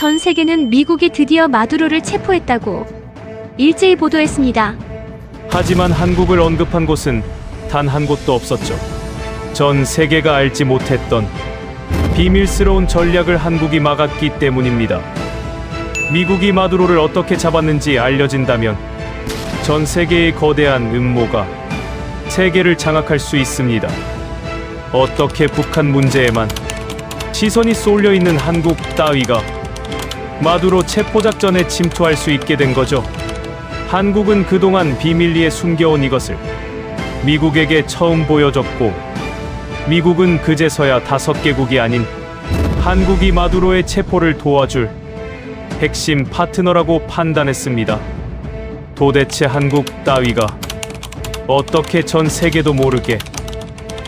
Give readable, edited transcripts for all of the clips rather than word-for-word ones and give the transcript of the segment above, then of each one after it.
전 세계는 미국이 드디어 마두로를 체포했다고 일제히 보도했습니다. 하지만 한국을 언급한 곳은 단 한 곳도 없었죠. 전 세계가 알지 못했던 비밀스러운 전략을 한국이 막았기 때문입니다. 미국이 마두로를 어떻게 잡았는지 알려진다면 전 세계의 거대한 음모가 세계를 장악할 수 있습니다. 어떻게 북한 문제에만 시선이 쏠려 있는 한국 따위가 마두로 체포작전에 침투할 수 있게 된 거죠. 한국은 그동안 비밀리에 숨겨온 이것을 미국에게 처음 보여줬고, 미국은 그제서야 5개국이 아닌 한국이 마두로의 체포를 도와줄 핵심 파트너라고 판단했습니다. 도대체 한국 따위가 어떻게 전 세계도 모르게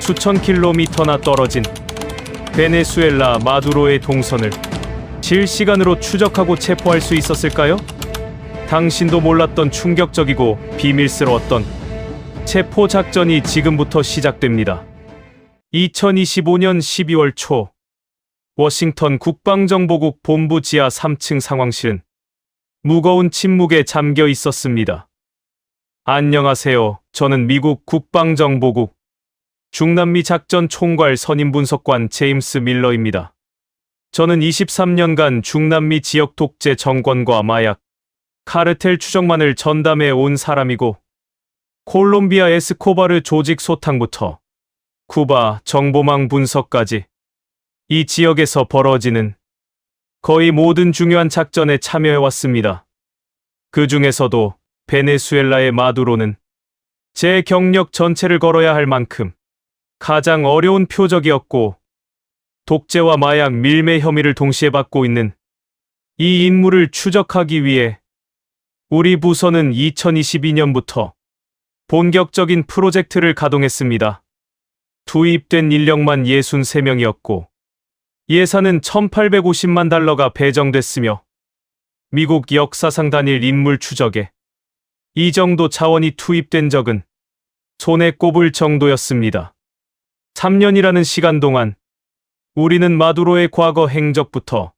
수천 킬로미터나 떨어진 베네수엘라 마두로의 동선을 실시간으로 추적하고 체포할 수 있었을까요? 당신도 몰랐던 충격적이고 비밀스러웠던 체포 작전이 지금부터 시작됩니다. 2025년 12월 초 워싱턴 국방정보국 본부 지하 3층 상황실은 무거운 침묵에 잠겨 있었습니다. 안녕하세요. 저는 미국 국방정보국 중남미 작전 총괄 선임 분석관 제임스 밀러입니다. 저는 23년간 중남미 지역 독재 정권과 마약, 카르텔 추적만을 전담해 온 사람이고, 콜롬비아 에스코바르 조직 소탕부터 쿠바 정보망 분석까지 이 지역에서 벌어지는 거의 모든 중요한 작전에 참여해왔습니다. 그 중에서도 베네수엘라의 마두로는 제 경력 전체를 걸어야 할 만큼 가장 어려운 표적이었고, 독재와 마약 밀매 혐의를 동시에 받고 있는 이 인물을 추적하기 위해 우리 부서는 2022년부터 본격적인 프로젝트를 가동했습니다. 투입된 인력만 63명이었고 예산은 1,850만 달러가 배정됐으며, 미국 역사상 단일 인물 추적에 이 정도 자원이 투입된 적은 손에 꼽을 정도였습니다. 3년이라는 시간 동안 우리는 마두로의 과거 행적부터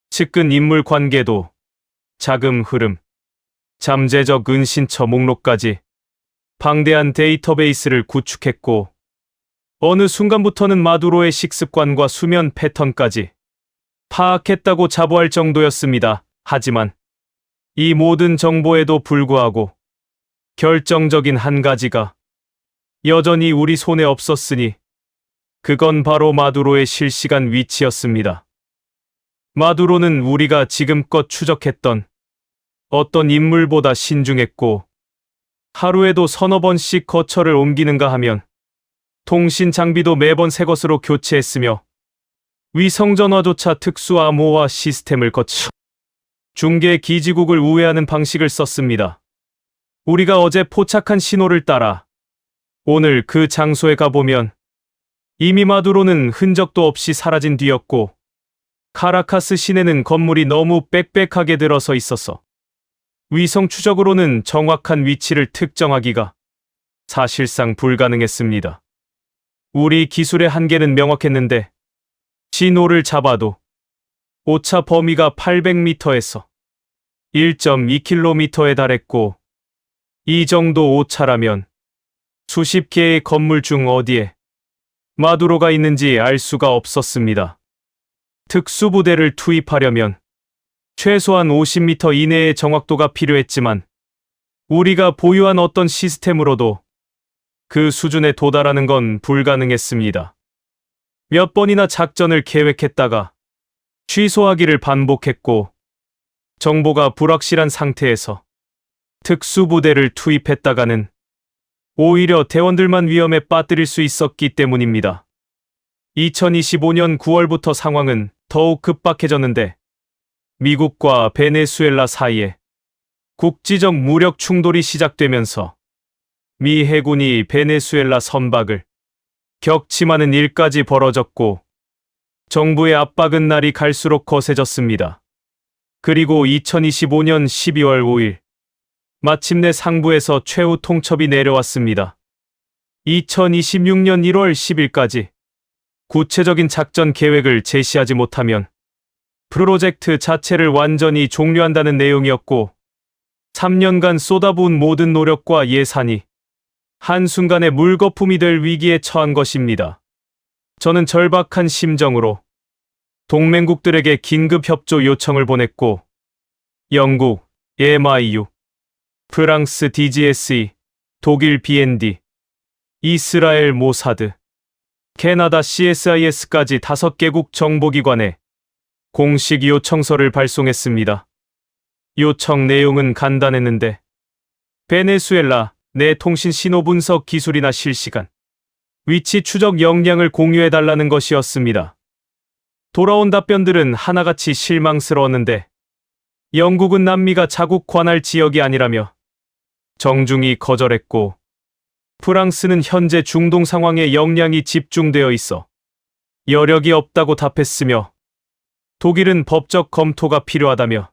측근 인물 관계도, 자금 흐름, 잠재적 은신처 목록까지 방대한 데이터베이스를 구축했고, 어느 순간부터는 마두로의 식습관과 수면 패턴까지 파악했다고 자부할 정도였습니다. 하지만 이 모든 정보에도 불구하고 결정적인 한 가지가 여전히 우리 손에 없었으니 그건 바로 마두로의 실시간 위치였습니다. 마두로는 우리가 지금껏 추적했던 어떤 인물보다 신중했고, 하루에도 서너 번씩 거처를 옮기는가 하면 통신 장비도 매번 새 것으로 교체했으며, 위성전화조차 특수 암호화 시스템을 거쳐 중계 기지국을 우회하는 방식을 썼습니다. 우리가 어제 포착한 신호를 따라 오늘 그 장소에 가보면 이미 마두로는 흔적도 없이 사라진 뒤였고, 카라카스 시내는 건물이 너무 빽빽하게 들어서 있어서 위성 추적으로는 정확한 위치를 특정하기가 사실상 불가능했습니다. 우리 기술의 한계는 명확했는데 신호를 잡아도 오차 범위가 800m에서 1.2km에 달했고, 이 정도 오차라면 수십 개의 건물 중 어디에 마두로가 있는지 알 수가 없었습니다. 특수부대를 투입하려면 최소한 50m 이내의 정확도가 필요했지만, 우리가 보유한 어떤 시스템으로도 그 수준에 도달하는 건 불가능했습니다. 몇 번이나 작전을 계획했다가 취소하기를 반복했고, 정보가 불확실한 상태에서 특수부대를 투입했다가는 오히려 대원들만 위험에 빠뜨릴 수 있었기 때문입니다. 2025년 9월부터 상황은 더욱 급박해졌는데, 미국과 베네수엘라 사이에 국지적 무력 충돌이 시작되면서 미 해군이 베네수엘라 선박을 격침하는 일까지 벌어졌고, 정부의 압박은 날이 갈수록 거세졌습니다. 그리고 2025년 12월 5일, 마침내 상부에서 최후 통첩이 내려왔습니다. 2026년 1월 10일까지 구체적인 작전 계획을 제시하지 못하면 프로젝트 자체를 완전히 종료한다는 내용이었고 3년간 쏟아부은 모든 노력과 예산이 한순간에 물거품이 될 위기에 처한 것입니다. 저는 절박한 심정으로 동맹국들에게 긴급 협조 요청을 보냈고 영국 MIU, 프랑스 DGSE, 독일 BND, 이스라엘 모사드, 캐나다 CSIS까지 5개국 정보기관에 공식 요청서를 발송했습니다. 요청 내용은 간단했는데 베네수엘라 내 통신 신호 분석 기술이나 실시간 위치 추적 역량을 공유해달라는 것이었습니다. 돌아온 답변들은 하나같이 실망스러웠는데 영국은 남미가 자국 관할 지역이 아니라며 정중히 거절했고 프랑스는 현재 중동 상황에 역량이 집중되어 있어 여력이 없다고 답했으며 독일은 법적 검토가 필요하다며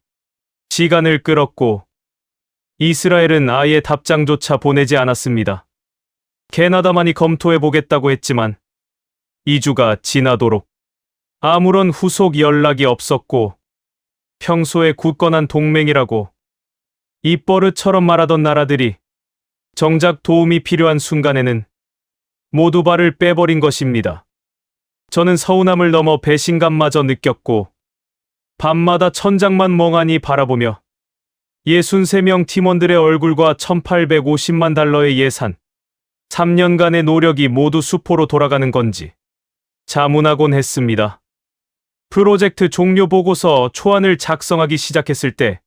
시간을 끌었고 이스라엘은 아예 답장조차 보내지 않았습니다. 캐나다만이 검토해보겠다고 했지만 2주가 지나도록 아무런 후속 연락이 없었고 평소에 굳건한 동맹이라고 입버릇처럼 말하던 나라들이 정작 도움이 필요한 순간에는 모두 발을 빼버린 것입니다. 저는 서운함을 넘어 배신감마저 느꼈고 밤마다 천장만 멍하니 바라보며 63명 팀원들의 얼굴과 1850만 달러의 예산, 3년간의 노력이 모두 수포로 돌아가는 건지 자문하곤 했습니다. 프로젝트 종료 보고서 초안을 작성하기 시작했을 때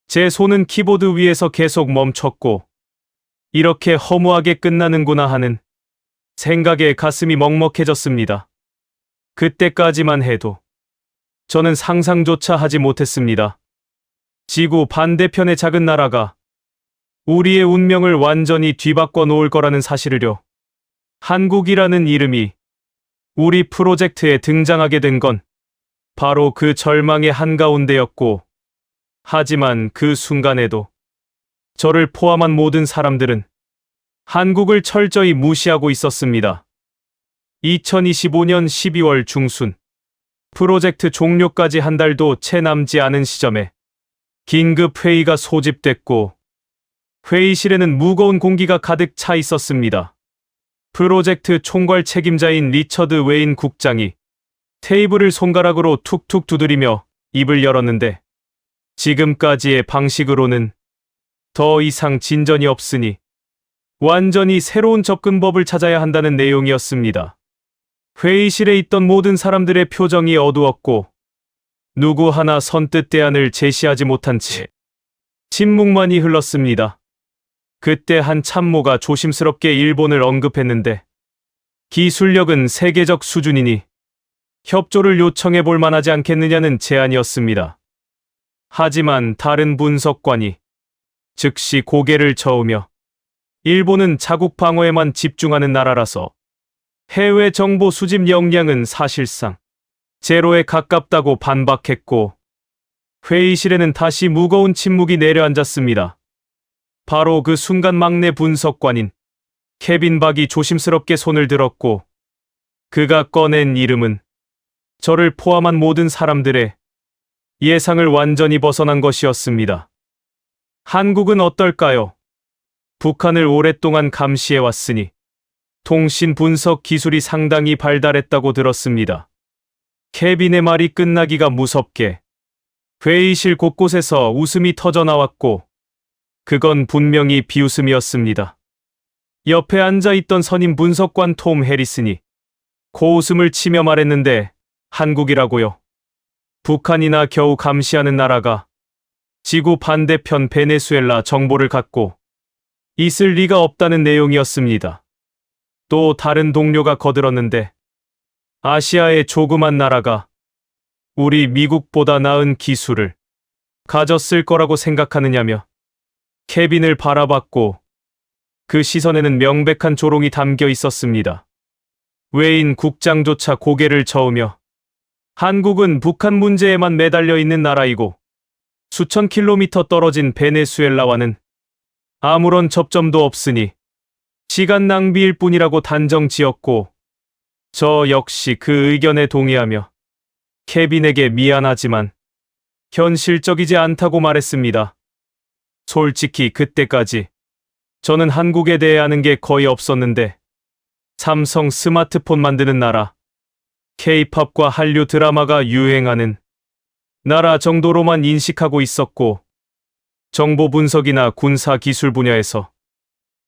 제 손은 키보드 위에서 계속 멈췄고 이렇게 허무하게 끝나는구나 하는 생각에 가슴이 먹먹해졌습니다. 그때까지만 해도 저는 상상조차 하지 못했습니다. 지구 반대편의 작은 나라가 우리의 운명을 완전히 뒤바꿔 놓을 거라는 사실을요. 한국이라는 이름이 우리 프로젝트에 등장하게 된 건 바로 그 절망의 한가운데였고, 하지만 그 순간에도 저를 포함한 모든 사람들은 한국을 철저히 무시하고 있었습니다. 2025년 12월 중순, 프로젝트 종료까지 한 달도 채 남지 않은 시점에 긴급 회의가 소집됐고 회의실에는 무거운 공기가 가득 차 있었습니다. 프로젝트 총괄 책임자인 리처드 웨인 국장이 테이블을 손가락으로 툭툭 두드리며 입을 열었는데 지금까지의 방식으로는 더 이상 진전이 없으니 완전히 새로운 접근법을 찾아야 한다는 내용이었습니다. 회의실에 있던 모든 사람들의 표정이 어두웠고 누구 하나 선뜻 대안을 제시하지 못한 채 침묵만이 흘렀습니다. 그때 한 참모가 조심스럽게 일본을 언급했는데 기술력은 세계적 수준이니 협조를 요청해 볼 만하지 않겠느냐는 제안이었습니다. 하지만 다른 분석관이 즉시 고개를 저으며 일본은 자국 방어에만 집중하는 나라라서 해외 정보 수집 역량은 사실상 제로에 가깝다고 반박했고 회의실에는 다시 무거운 침묵이 내려앉았습니다. 바로 그 순간 막내 분석관인 케빈 박이 조심스럽게 손을 들었고 그가 꺼낸 이름은 저를 포함한 모든 사람들의 예상을 완전히 벗어난 것이었습니다. 한국은 어떨까요? 북한을 오랫동안 감시해왔으니 통신 분석 기술이 상당히 발달했다고 들었습니다. 케빈의 말이 끝나기가 무섭게 회의실 곳곳에서 웃음이 터져나왔고 그건 분명히 비웃음이었습니다. 옆에 앉아있던 선임 분석관 톰 해리슨이 코웃음을 치며 말했는데 한국이라고요? 북한이나 겨우 감시하는 나라가 지구 반대편 베네수엘라 정보를 갖고 있을 리가 없다는 내용이었습니다. 또 다른 동료가 거들었는데 아시아의 조그만 나라가 우리 미국보다 나은 기술을 가졌을 거라고 생각하느냐며 케빈을 바라봤고 그 시선에는 명백한 조롱이 담겨 있었습니다. 웨인 국장조차 고개를 저으며 한국은 북한 문제에만 매달려 있는 나라이고 수천 킬로미터 떨어진 베네수엘라와는 아무런 접점도 없으니 시간 낭비일 뿐이라고 단정 지었고 저 역시 그 의견에 동의하며 케빈에게 미안하지만 현실적이지 않다고 말했습니다. 솔직히 그때까지 저는 한국에 대해 아는 게 거의 없었는데 삼성 스마트폰 만드는 나라, K-팝과 한류 드라마가 유행하는 나라 정도로만 인식하고 있었고 정보 분석이나 군사 기술 분야에서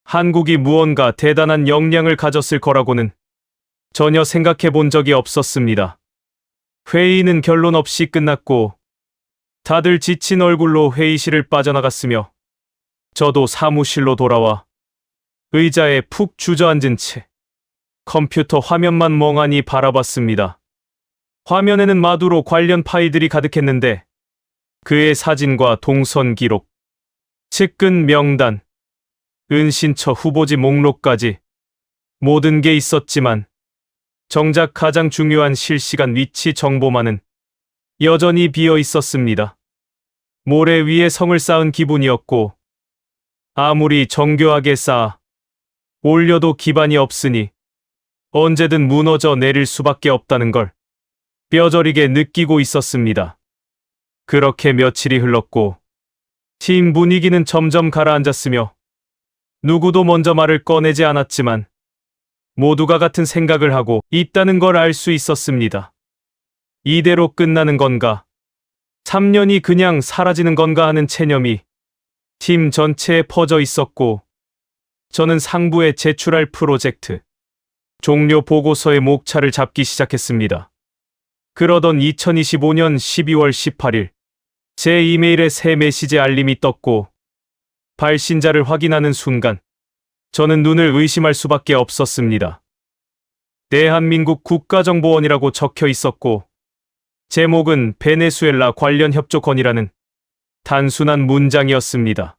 한국이 무언가 대단한 역량을 가졌을 거라고는 전혀 생각해 본 적이 없었습니다. 회의는 결론 없이 끝났고 다들 지친 얼굴로 회의실을 빠져나갔으며 저도 사무실로 돌아와 의자에 푹 주저앉은 채 컴퓨터 화면만 멍하니 바라봤습니다. 화면에는 마두로 관련 파일들이 가득했는데 그의 사진과 동선 기록, 측근 명단, 은신처 후보지 목록까지 모든 게 있었지만 정작 가장 중요한 실시간 위치 정보만은 여전히 비어 있었습니다. 모래 위에 성을 쌓은 기분이었고 아무리 정교하게 쌓아 올려도 기반이 없으니 언제든 무너져 내릴 수밖에 없다는 걸 뼈저리게 느끼고 있었습니다. 그렇게 며칠이 흘렀고 팀 분위기는 점점 가라앉았으며 누구도 먼저 말을 꺼내지 않았지만 모두가 같은 생각을 하고 있다는 걸 알 수 있었습니다. 이대로 끝나는 건가? 3년이 그냥 사라지는 건가 하는 체념이 팀 전체에 퍼져 있었고 저는 상부에 제출할 프로젝트 종료 보고서의 목차를 잡기 시작했습니다. 그러던 2025년 12월 18일 제 이메일에 새 메시지 알림이 떴고 발신자를 확인하는 순간 저는 눈을 의심할 수밖에 없었습니다. 대한민국 국가정보원이라고 적혀 있었고 제목은 베네수엘라 관련 협조건이라는 단순한 문장이었습니다.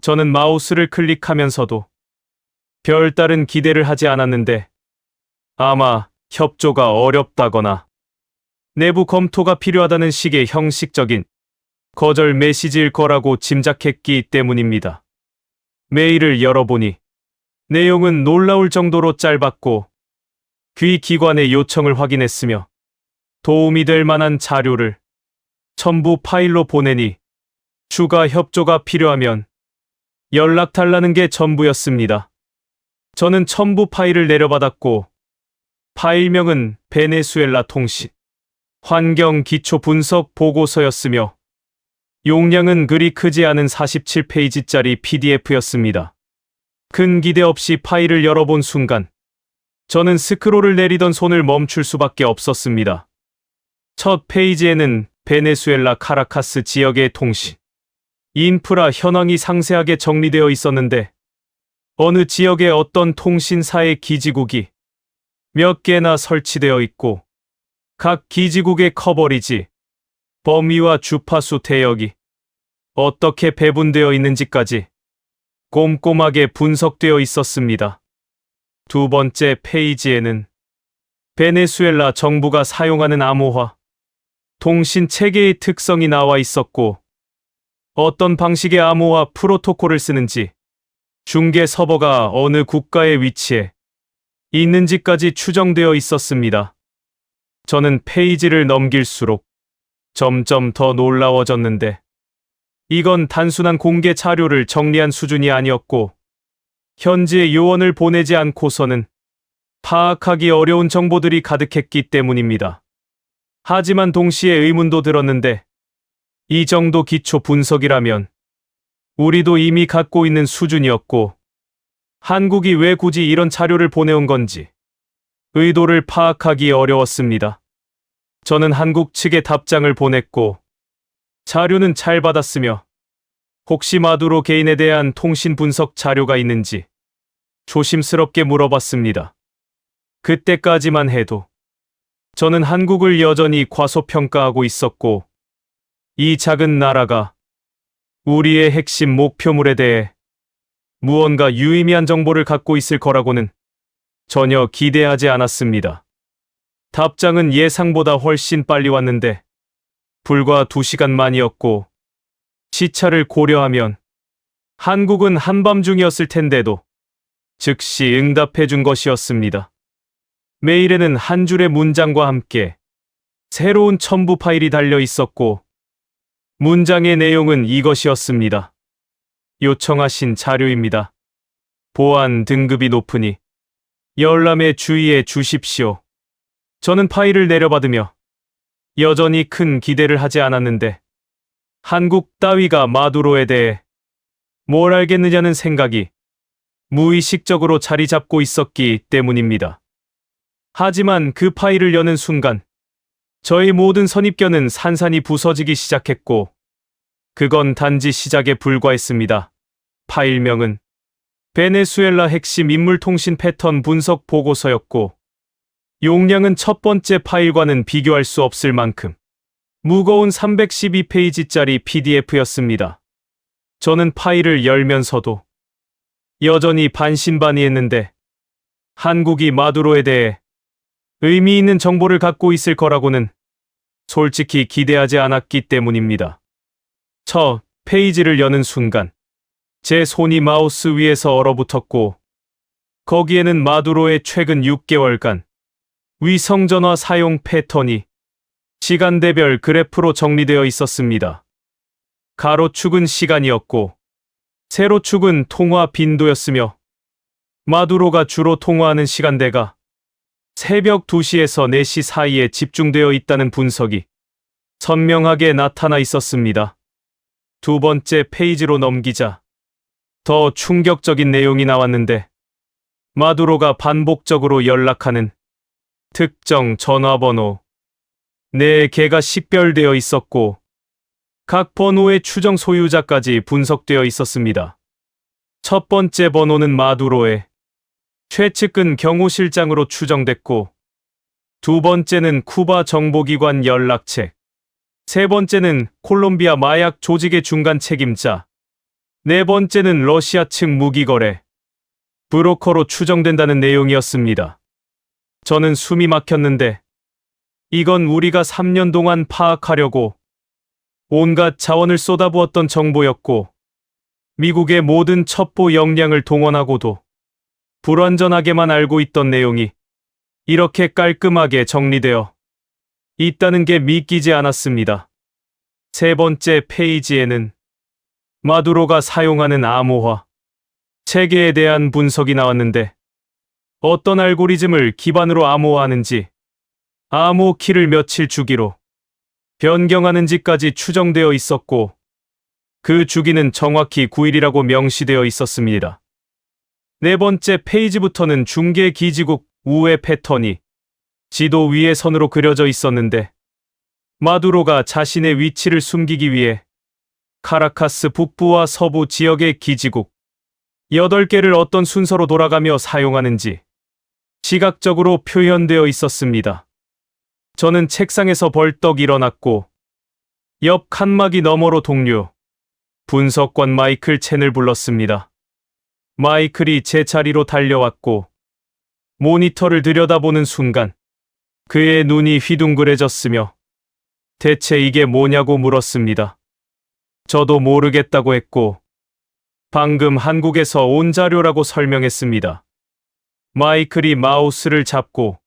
저는 마우스를 클릭하면서도 별다른 기대를 하지 않았는데 아마 협조가 어렵다거나 내부 검토가 필요하다는 식의 형식적인 거절 메시지일 거라고 짐작했기 때문입니다. 메일을 열어보니 내용은 놀라울 정도로 짧았고 귀 기관의 요청을 확인했으며 도움이 될 만한 자료를 첨부 파일로 보내니 추가 협조가 필요하면 연락 달라는 게 전부였습니다. 저는 첨부 파일을 내려받았고 파일명은 베네수엘라 통신 환경 기초 분석 보고서였으며 용량은 그리 크지 않은 47페이지짜리 PDF였습니다. 큰 기대 없이 파일을 열어본 순간 저는 스크롤을 내리던 손을 멈출 수밖에 없었습니다. 첫 페이지에는 베네수엘라 카라카스 지역의 통신, 인프라 현황이 상세하게 정리되어 있었는데 어느 지역에 어떤 통신사의 기지국이 몇 개나 설치되어 있고 각 기지국의 커버리지, 범위와 주파수 대역이 어떻게 배분되어 있는지까지 꼼꼼하게 분석되어 있었습니다. 두 번째 페이지에는 베네수엘라 정부가 사용하는 암호화, 통신 체계의 특성이 나와 있었고 어떤 방식의 암호화 프로토콜을 쓰는지, 중계 서버가 어느 국가의 위치에 있는지까지 추정되어 있었습니다. 저는 페이지를 넘길수록 점점 더 놀라워졌는데 이건 단순한 공개 자료를 정리한 수준이 아니었고 현지에 요원을 보내지 않고서는 파악하기 어려운 정보들이 가득했기 때문입니다. 하지만 동시에 의문도 들었는데 이 정도 기초 분석이라면 우리도 이미 갖고 있는 수준이었고 한국이 왜 굳이 이런 자료를 보내온 건지 의도를 파악하기 어려웠습니다. 저는 한국 측에 답장을 보냈고 자료는 잘 받았으며 혹시 마두로 개인에 대한 통신 분석 자료가 있는지 조심스럽게 물어봤습니다. 그때까지만 해도 저는 한국을 여전히 과소평가하고 있었고 이 작은 나라가 우리의 핵심 목표물에 대해 무언가 유의미한 정보를 갖고 있을 거라고는 전혀 기대하지 않았습니다. 답장은 예상보다 훨씬 빨리 왔는데 불과 2시간 만이었고 시차를 고려하면 한국은 한밤중이었을 텐데도 즉시 응답해 준 것이었습니다. 메일에는 한 줄의 문장과 함께 새로운 첨부 파일이 달려 있었고 문장의 내용은 이것이었습니다. 요청하신 자료입니다. 보안 등급이 높으니 열람에 주의해 주십시오. 저는 파일을 내려받으며 여전히 큰 기대를 하지 않았는데 한국 따위가 마두로에 대해 뭘 알겠느냐는 생각이 무의식적으로 자리 잡고 있었기 때문입니다. 하지만 그 파일을 여는 순간 저의 모든 선입견은 산산이 부서지기 시작했고 그건 단지 시작에 불과했습니다. 파일명은 베네수엘라 핵심 인물통신 패턴 분석 보고서였고 용량은 첫 번째 파일과는 비교할 수 없을 만큼 무거운 312페이지짜리 PDF였습니다. 저는 파일을 열면서도 여전히 반신반의했는데 한국이 마두로에 대해 의미 있는 정보를 갖고 있을 거라고는 솔직히 기대하지 않았기 때문입니다. 첫 페이지를 여는 순간 제 손이 마우스 위에서 얼어붙었고 거기에는 마두로의 최근 6개월간 위성전화 사용 패턴이 시간대별 그래프로 정리되어 있었습니다. 가로축은 시간이었고 세로축은 통화 빈도였으며 마두로가 주로 통화하는 시간대가 새벽 2시에서 4시 사이에 집중되어 있다는 분석이 선명하게 나타나 있었습니다. 두 번째 페이지로 넘기자 더 충격적인 내용이 나왔는데 마두로가 반복적으로 연락하는 특정 전화번호 4개가 식별되어 있었고 각 번호의 추정 소유자까지 분석되어 있었습니다. 첫 번째 번호는 마두로의 최측근 경호실장으로 추정됐고 두 번째는 쿠바 정보기관 연락책, 세 번째는 콜롬비아 마약 조직의 중간 책임자, 네 번째는 러시아 측 무기거래 브로커로 추정된다는 내용이었습니다. 저는 숨이 막혔는데 이건 우리가 3년 동안 파악하려고 온갖 자원을 쏟아부었던 정보였고 미국의 모든 첩보 역량을 동원하고도 불완전하게만 알고 있던 내용이 이렇게 깔끔하게 정리되어 있다는 게 믿기지 않았습니다. 세 번째 페이지에는 마두로가 사용하는 암호화 체계에 대한 분석이 나왔는데 어떤 알고리즘을 기반으로 암호화하는지 암호 키를 며칠 주기로 변경하는지까지 추정되어 있었고 그 주기는 정확히 9일이라고 명시되어 있었습니다. 네 번째 페이지부터는 중계 기지국 우회 패턴이 지도 위에 선으로 그려져 있었는데 마두로가 자신의 위치를 숨기기 위해 카라카스 북부와 서부 지역의 기지국 8개를 어떤 순서로 돌아가며 사용하는지 시각적으로 표현되어 있었습니다. 저는 책상에서 벌떡 일어났고 옆 칸막이 너머로 동료 분석관 마이클 첸을 불렀습니다. 마이클이 제 자리로 달려왔고 모니터를 들여다보는 순간 그의 눈이 휘둥그레졌으며 대체 이게 뭐냐고 물었습니다. 저도 모르겠다고 했고 방금 한국에서 온 자료라고 설명했습니다. 마이클이 마우스를 잡고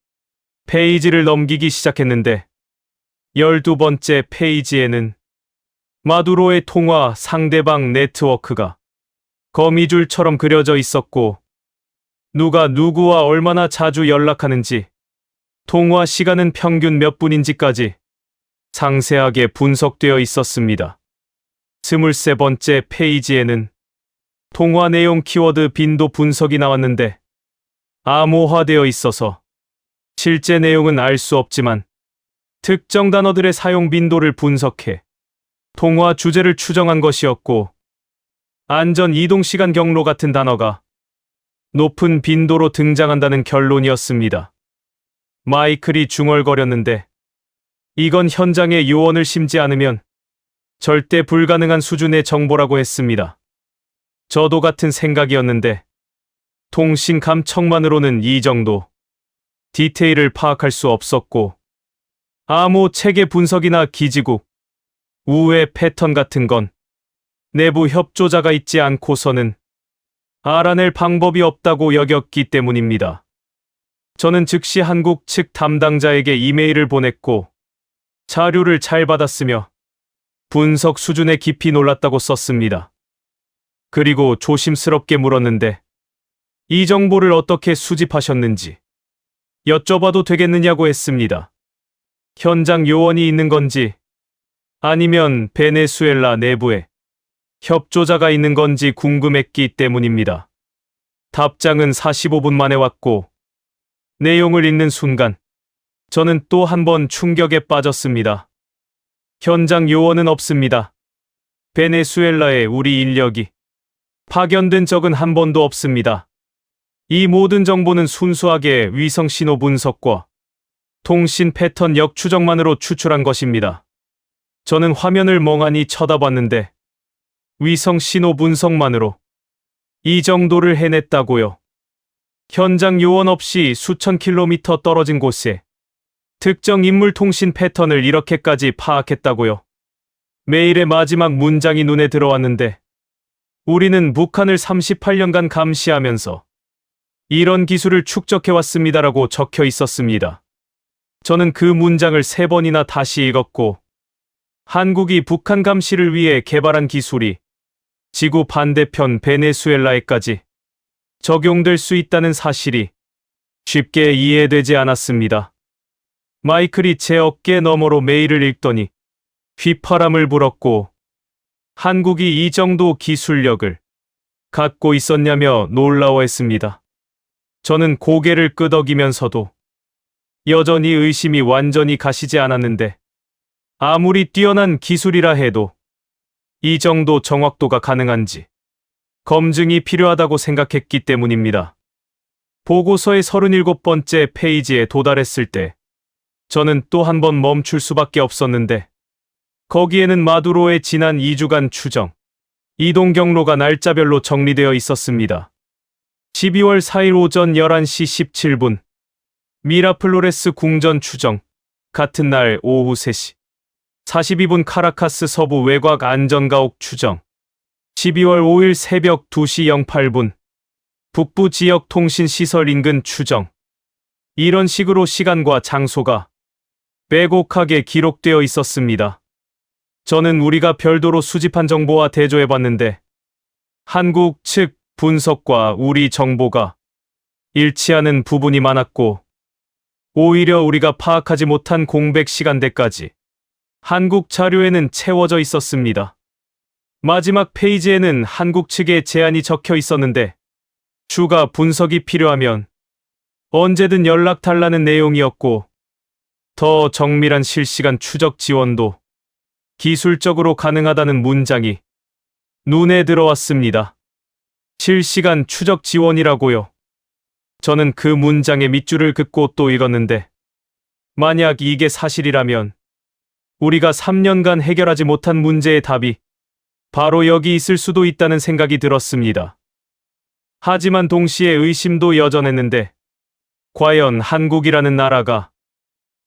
페이지를 넘기기 시작했는데 12번째 페이지에는 마두로의 통화 상대방 네트워크가 거미줄처럼 그려져 있었고 누가 누구와 얼마나 자주 연락하는지 통화 시간은 평균 몇 분인지까지 상세하게 분석되어 있었습니다. 23번째 페이지에는 통화 내용 키워드 빈도 분석이 나왔는데 암호화되어 있어서 실제 내용은 알 수 없지만 특정 단어들의 사용 빈도를 분석해 통화 주제를 추정한 것이었고 안전 이동 시간 경로 같은 단어가 높은 빈도로 등장한다는 결론이었습니다. 마이클이 중얼거렸는데 이건 현장의 요원을 심지 않으면 절대 불가능한 수준의 정보라고 했습니다. 저도 같은 생각이었는데 통신 감청만으로는 이 정도 디테일을 파악할 수 없었고 암호 체계 분석이나 기지국 우회 패턴 같은 건 내부 협조자가 있지 않고서는 알아낼 방법이 없다고 여겼기 때문입니다. 저는 즉시 한국 측 담당자에게 이메일을 보냈고 자료를 잘 받았으며 분석 수준에 깊이 놀랐다고 썼습니다. 그리고 조심스럽게 물었는데 이 정보를 어떻게 수집하셨는지 여쭤봐도 되겠느냐고 했습니다. 현장 요원이 있는 건지 아니면 베네수엘라 내부에 협조자가 있는 건지 궁금했기 때문입니다. 답장은 45분 만에 왔고 내용을 읽는 순간 저는 또 한 번 충격에 빠졌습니다. 현장 요원은 없습니다. 베네수엘라에 우리 인력이 파견된 적은 한 번도 없습니다. 이 모든 정보는 순수하게 위성 신호 분석과 통신 패턴 역추적만으로 추출한 것입니다. 저는 화면을 멍하니 쳐다봤는데 위성 신호 분석만으로 이 정도를 해냈다고요. 현장 요원 없이 수천 킬로미터 떨어진 곳에 특정 인물 통신 패턴을 이렇게까지 파악했다고요. 메일의 마지막 문장이 눈에 들어왔는데 우리는 북한을 38년간 감시하면서 이런 기술을 축적해왔습니다라고 적혀 있었습니다. 저는 그 문장을 3번이나 다시 읽었고 한국이 북한 감시를 위해 개발한 기술이 지구 반대편 베네수엘라에까지 적용될 수 있다는 사실이 쉽게 이해되지 않았습니다. 마이클이 제 어깨 너머로 메일을 읽더니 휘파람을 불었고 한국이 이 정도 기술력을 갖고 있었냐며 놀라워했습니다. 저는 고개를 끄덕이면서도 여전히 의심이 완전히 가시지 않았는데 아무리 뛰어난 기술이라 해도 이 정도 정확도가 가능한지 검증이 필요하다고 생각했기 때문입니다. 보고서의 37번째 페이지에 도달했을 때 저는 또 한 번 멈출 수밖에 없었는데 거기에는 마두로의 지난 2주간 추정, 이동 경로가 날짜별로 정리되어 있었습니다. 12월 4일 오전 11시 17분 미라플로레스 궁전 추정, 같은 날 오후 3시 42분 카라카스 서부 외곽 안전가옥 추정, 12월 5일 새벽 2시 08분 북부 지역 통신시설 인근 추정. 이런 식으로 시간과 장소가 빼곡하게 기록되어 있었습니다. 저는 우리가 별도로 수집한 정보와 대조해봤는데 한국 측 분석과 우리 정보가 일치하는 부분이 많았고 오히려 우리가 파악하지 못한 공백 시간대까지 한국 자료에는 채워져 있었습니다. 마지막 페이지에는 한국 측의 제안이 적혀 있었는데 추가 분석이 필요하면 언제든 연락달라는 내용이었고 더 정밀한 실시간 추적 지원도 기술적으로 가능하다는 문장이 눈에 들어왔습니다. 실시간 추적 지원이라고요. 저는 그 문장의 밑줄을 긋고 또 읽었는데 만약 이게 사실이라면 우리가 3년간 해결하지 못한 문제의 답이 바로 여기 있을 수도 있다는 생각이 들었습니다. 하지만 동시에 의심도 여전했는데 과연 한국이라는 나라가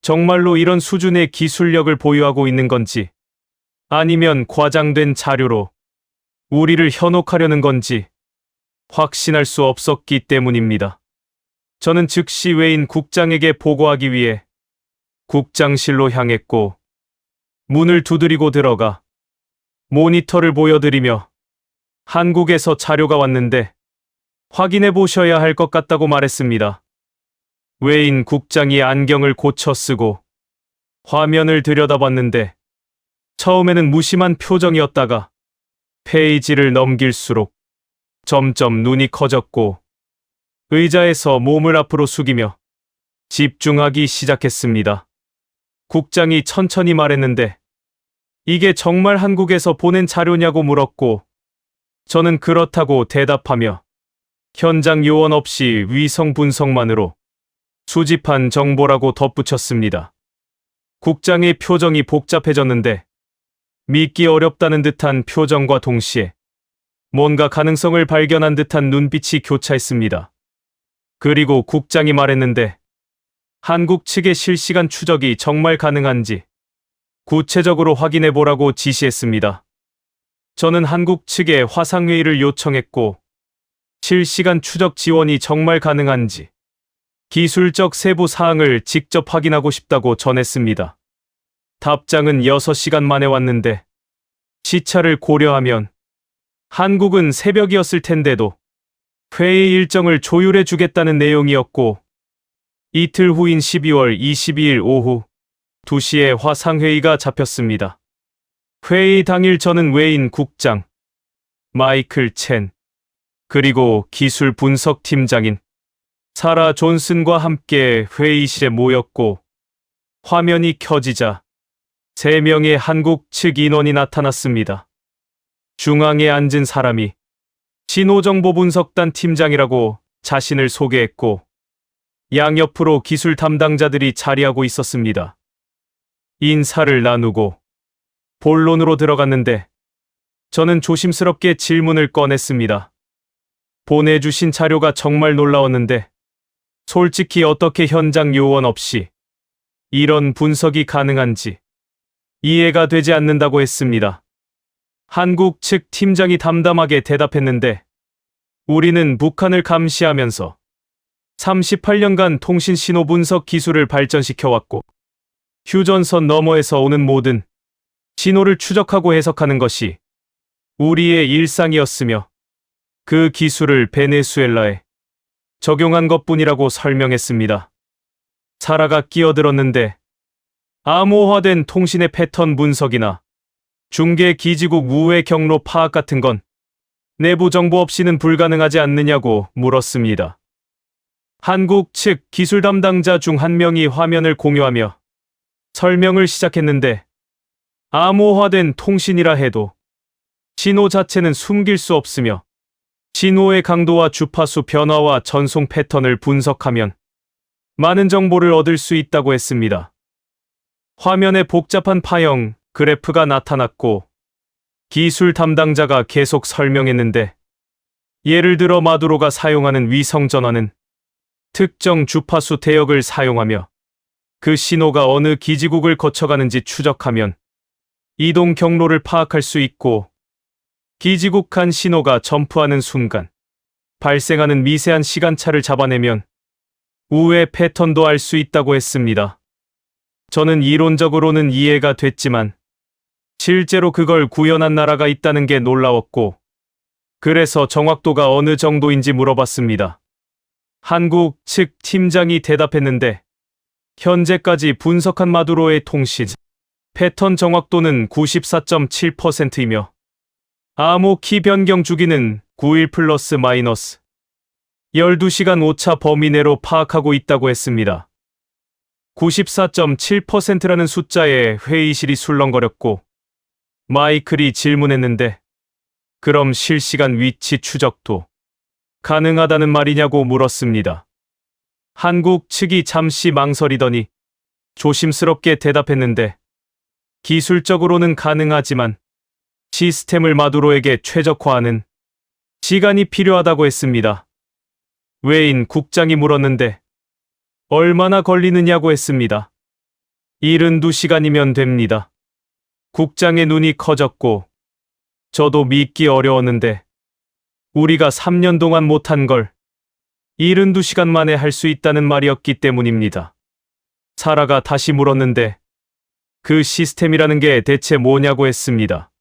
정말로 이런 수준의 기술력을 보유하고 있는 건지 아니면 과장된 자료로 우리를 현혹하려는 건지 확신할 수 없었기 때문입니다. 저는 즉시 외인 국장에게 보고하기 위해 국장실로 향했고 문을 두드리고 들어가 모니터를 보여드리며 한국에서 자료가 왔는데 확인해 보셔야 할 것 같다고 말했습니다. 외인 국장이 안경을 고쳐 쓰고 화면을 들여다봤는데 처음에는 무심한 표정이었다가 페이지를 넘길수록 점점 눈이 커졌고 의자에서 몸을 앞으로 숙이며 집중하기 시작했습니다. 국장이 천천히 말했는데 이게 정말 한국에서 보낸 자료냐고 물었고 저는 그렇다고 대답하며 현장 요원 없이 위성 분석만으로 수집한 정보라고 덧붙였습니다. 국장의 표정이 복잡해졌는데 믿기 어렵다는 듯한 표정과 동시에 뭔가 가능성을 발견한 듯한 눈빛이 교차했습니다. 그리고 국장이 말했는데 한국 측의 실시간 추적이 정말 가능한지 구체적으로 확인해 보라고 지시했습니다. 저는 한국 측에 화상회의를 요청했고 실시간 추적 지원이 정말 가능한지 기술적 세부 사항을 직접 확인하고 싶다고 전했습니다. 답장은 6시간 만에 왔는데 시차를 고려하면 한국은 새벽이었을 텐데도 회의 일정을 조율해 주겠다는 내용이었고, 이틀 후인 12월 22일 오후 2시에 화상회의가 잡혔습니다. 회의 당일 저는 외인 국장, 마이클 첸, 그리고 기술 분석 팀장인 사라 존슨과 함께 회의실에 모였고, 화면이 켜지자 3명의 한국 측 인원이 나타났습니다. 중앙에 앉은 사람이 신호정보분석단 팀장이라고 자신을 소개했고, 양옆으로 기술 담당자들이 자리하고 있었습니다. 인사를 나누고 본론으로 들어갔는데 저는 조심스럽게 질문을 꺼냈습니다. 보내주신 자료가 정말 놀라웠는데 솔직히 어떻게 현장 요원 없이 이런 분석이 가능한지 이해가 되지 않는다고 했습니다. 한국 측 팀장이 담담하게 대답했는데, 우리는 북한을 감시하면서 38년간 통신 신호 분석 기술을 발전시켜왔고, 휴전선 너머에서 오는 모든 신호를 추적하고 해석하는 것이 우리의 일상이었으며, 그 기술을 베네수엘라에 적용한 것뿐이라고 설명했습니다. 사라가 끼어들었는데, 암호화된 통신의 패턴 분석이나 중계 기지국 우회 경로 파악 같은 건 내부 정보 없이는 불가능하지 않느냐고 물었습니다. 한국 측 기술 담당자 중 한 명이 화면을 공유하며 설명을 시작했는데, 암호화된 통신이라 해도 신호 자체는 숨길 수 없으며, 신호의 강도와 주파수 변화와 전송 패턴을 분석하면 많은 정보를 얻을 수 있다고 했습니다. 화면에 복잡한 파형 그래프가 나타났고, 기술 담당자가 계속 설명했는데, 예를 들어 마두로가 사용하는 위성 전화는 특정 주파수 대역을 사용하며 그 신호가 어느 기지국을 거쳐가는지 추적하면 이동 경로를 파악할 수 있고, 기지국 간 신호가 점프하는 순간 발생하는 미세한 시간차를 잡아내면 우회 패턴도 알 수 있다고 했습니다. 저는 이론적으로는 이해가 됐지만 실제로 그걸 구현한 나라가 있다는 게 놀라웠고, 그래서 정확도가 어느 정도인지 물어봤습니다. 한국 측 팀장이 대답했는데, 현재까지 분석한 마두로의 통신 패턴 정확도는 94.7%이며 암호 키 변경 주기는 9일 플러스 마이너스 12시간 오차 범위 내로 파악하고 있다고 했습니다. 94.7%라는 숫자에 회의실이 술렁거렸고, 마이클이 질문했는데, 그럼 실시간 위치 추적도 가능하다는 말이냐고 물었습니다. 한국 측이 잠시 망설이더니 조심스럽게 대답했는데, 기술적으로는 가능하지만 시스템을 마두로에게 최적화하는 시간이 필요하다고 했습니다. 외인 국장이 물었는데 얼마나 걸리느냐고 했습니다. 72시간이면 됩니다. 국장의 눈이 커졌고, 저도 믿기 어려웠는데, 우리가 3년 동안 못한 걸 72시간 만에 할 수 있다는 말이었기 때문입니다. 사라가 다시 물었는데, 그 시스템이라는 게 대체 뭐냐고 했습니다.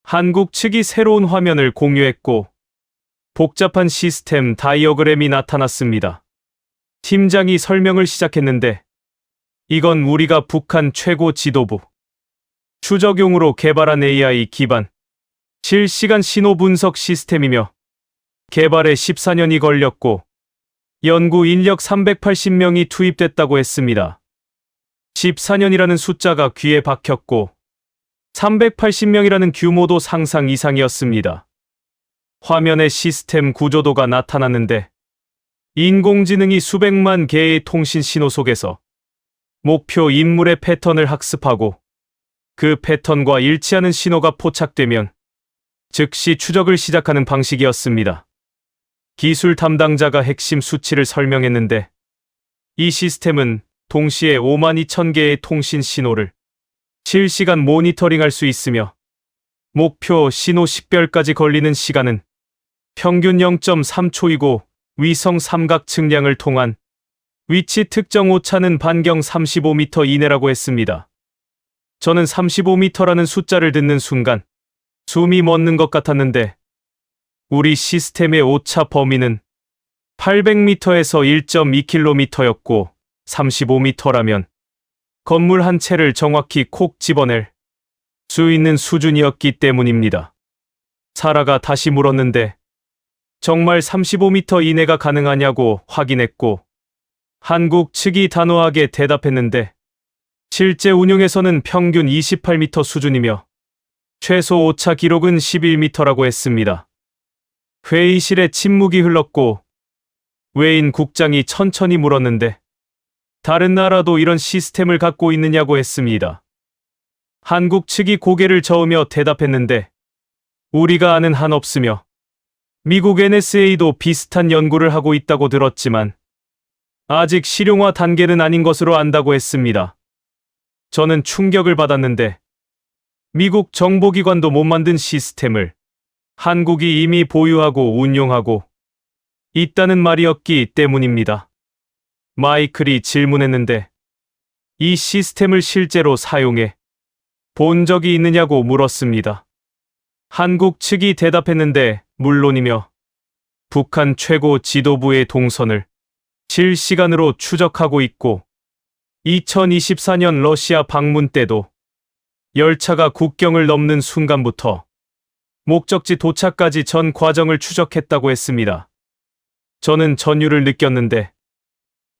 한국 측이 새로운 화면을 공유했고, 복잡한 시스템 다이어그램이 나타났습니다. 팀장이 설명을 시작했는데, 이건 우리가 북한 최고 지도부 추적용으로 개발한 AI 기반 실시간 신호 분석 시스템이며, 개발에 14년이 걸렸고 연구 인력 380명이 투입됐다고 했습니다. 14년이라는 숫자가 귀에 박혔고 380명이라는 규모도 상상 이상이었습니다. 화면에 시스템 구조도가 나타났는데, 인공지능이 수백만 개의 통신 신호 속에서 목표 인물의 패턴을 학습하고, 그 패턴과 일치하는 신호가 포착되면 즉시 추적을 시작하는 방식이었습니다. 기술 담당자가 핵심 수치를 설명했는데, 이 시스템은 동시에 52,000개의 통신 신호를 실시간 모니터링할 수 있으며, 목표 신호 식별까지 걸리는 시간은 평균 0.3초이고, 위성 삼각 측량을 통한 위치 특정 오차는 반경 35m 이내라고 했습니다. 저는 35m라는 숫자를 듣는 순간 숨이 멎는 것 같았는데 우리 시스템의 오차 범위는 800m에서 1.2km였고 35m라면 건물 한 채를 정확히 콕 집어낼 수 있는 수준이었기 때문입니다. 사라가 다시 물었는데 정말 35m 이내가 가능하냐고 확인했고 한국 측이 단호하게 대답했는데 실제 운용에서는 평균 28m 수준이며 최소 오차 기록은 11m라고 했습니다. 회의실에 침묵이 흘렀고 웨인 국장이 천천히 물었는데 다른 나라도 이런 시스템을 갖고 있느냐고 했습니다. 한국 측이 고개를 저으며 대답했는데 우리가 아는 한 없으며 미국 NSA도 비슷한 연구를 하고 있다고 들었지만 아직 실용화 단계는 아닌 것으로 안다고 했습니다. 저는 충격을 받았는데 미국 정보기관도 못 만든 시스템을 한국이 이미 보유하고 운용하고 있다는 말이었기 때문입니다. 마이클이 질문했는데 이 시스템을 실제로 사용해 본 적이 있느냐고 물었습니다. 한국 측이 대답했는데 물론이며 북한 최고 지도부의 동선을 실시간으로 추적하고 있고 2024년 러시아 방문 때도 열차가 국경을 넘는 순간부터 목적지 도착까지 전 과정을 추적했다고 했습니다. 저는 전율을 느꼈는데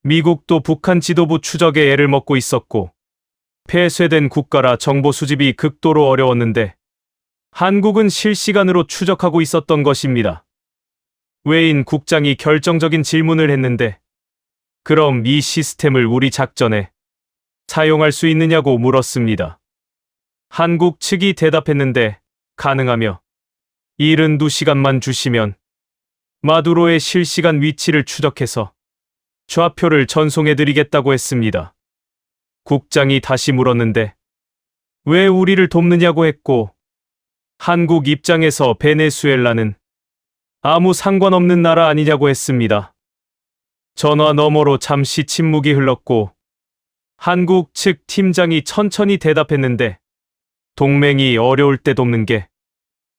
미국도 북한 지도부 추적에 애를 먹고 있었고 폐쇄된 국가라 정보 수집이 극도로 어려웠는데 한국은 실시간으로 추적하고 있었던 것입니다. 웨인 국장이 결정적인 질문을 했는데 그럼 이 시스템을 우리 작전에 사용할 수 있느냐고 물었습니다. 한국 측이 대답했는데 가능하며 72시간만 주시면 마두로의 실시간 위치를 추적해서 좌표를 전송해드리겠다고 했습니다. 국장이 다시 물었는데 왜 우리를 돕느냐고 했고 한국 입장에서 베네수엘라는 아무 상관없는 나라 아니냐고 했습니다. 전화 너머로 잠시 침묵이 흘렀고 한국 측 팀장이 천천히 대답했는데 동맹이 어려울 때 돕는 게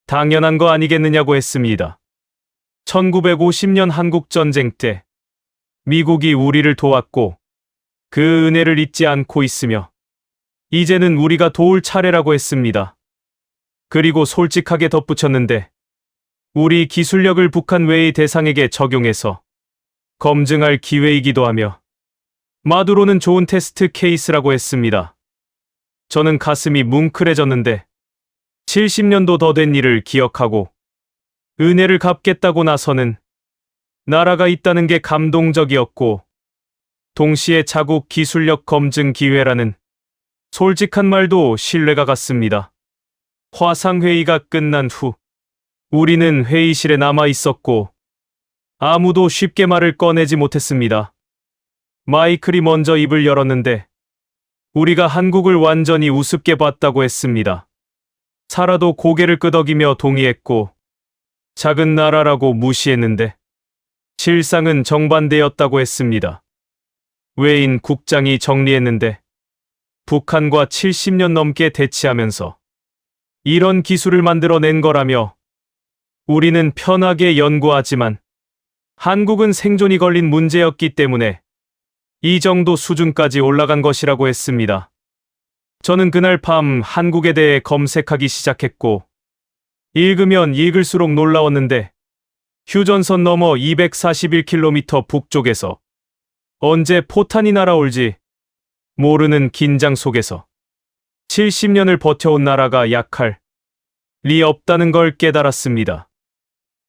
당연한 거 아니겠느냐고 했습니다. 1950년 한국전쟁 때 미국이 우리를 도왔고 그 은혜를 잊지 않고 있으며 이제는 우리가 도울 차례라고 했습니다. 그리고 솔직하게 덧붙였는데 우리 기술력을 북한 외의 대상에게 적용해서 검증할 기회이기도 하며 마두로는 좋은 테스트 케이스라고 했습니다. 저는 가슴이 뭉클해졌는데 70년도 더 된 일을 기억하고 은혜를 갚겠다고 나서는 나라가 있다는 게 감동적이었고 동시에 자국 기술력 검증 기회라는 솔직한 말도 신뢰가 갔습니다. 화상회의가 끝난 후 우리는 회의실에 남아 있었고 아무도 쉽게 말을 꺼내지 못했습니다. 마이클이 먼저 입을 열었는데 우리가 한국을 완전히 우습게 봤다고 했습니다. 사라도 고개를 끄덕이며 동의했고 작은 나라라고 무시했는데 실상은 정반대였다고 했습니다. 웨인 국장이 정리했는데 북한과 70년 넘게 대치하면서 이런 기술을 만들어낸 거라며 우리는 편하게 연구하지만 한국은 생존이 걸린 문제였기 때문에 이 정도 수준까지 올라간 것이라고 했습니다. 저는 그날 밤 한국에 대해 검색하기 시작했고 읽으면 읽을수록 놀라웠는데 휴전선 너머 241km 북쪽에서 언제 포탄이 날아올지 모르는 긴장 속에서 70년을 버텨온 나라가 약할 리 없다는 걸 깨달았습니다.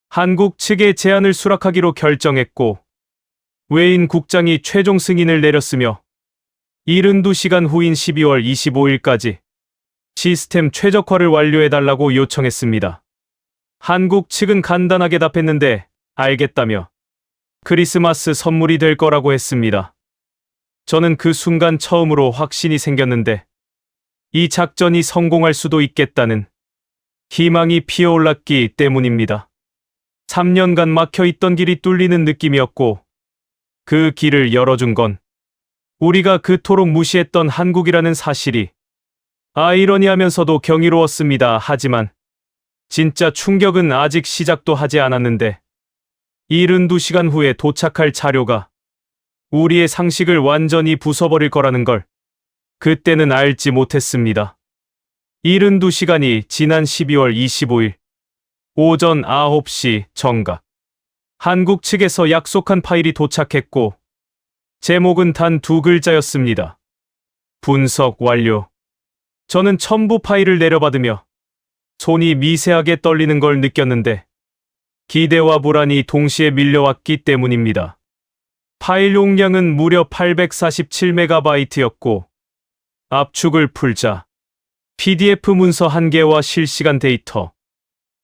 한국 측의 제안을 수락하기로 결정했고 웨인 국장이 최종 승인을 내렸으며 72시간 후인 12월 25일까지 시스템 최적화를 완료해달라고 요청했습니다. 한국 측은 간단하게 답했는데 알겠다며 크리스마스 선물이 될 거라고 했습니다. 저는 그 순간 처음으로 확신이 생겼는데 이 작전이 성공할 수도 있겠다는 희망이 피어올랐기 때문입니다. 3년간 막혀있던 길이 뚫리는 느낌이었고 그 길을 열어준 건 우리가 그토록 무시했던 한국이라는 사실이 아이러니하면서도 경이로웠습니다. 하지만 진짜 충격은 아직 시작도 하지 않았는데 72시간 후에 도착할 자료가 우리의 상식을 완전히 부숴버릴 거라는 걸 그때는 알지 못했습니다. 72시간이 지난 12월 25일 오전 9시 정각 한국 측에서 약속한 파일이 도착했고 제목은 단 2글자였습니다. 분석 완료. 저는 첨부 파일을 내려받으며 손이 미세하게 떨리는 걸 느꼈는데 기대와 불안이 동시에 밀려왔기 때문입니다. 파일 용량은 무려 847MB였고 압축을 풀자 PDF 문서 1개와 실시간 데이터,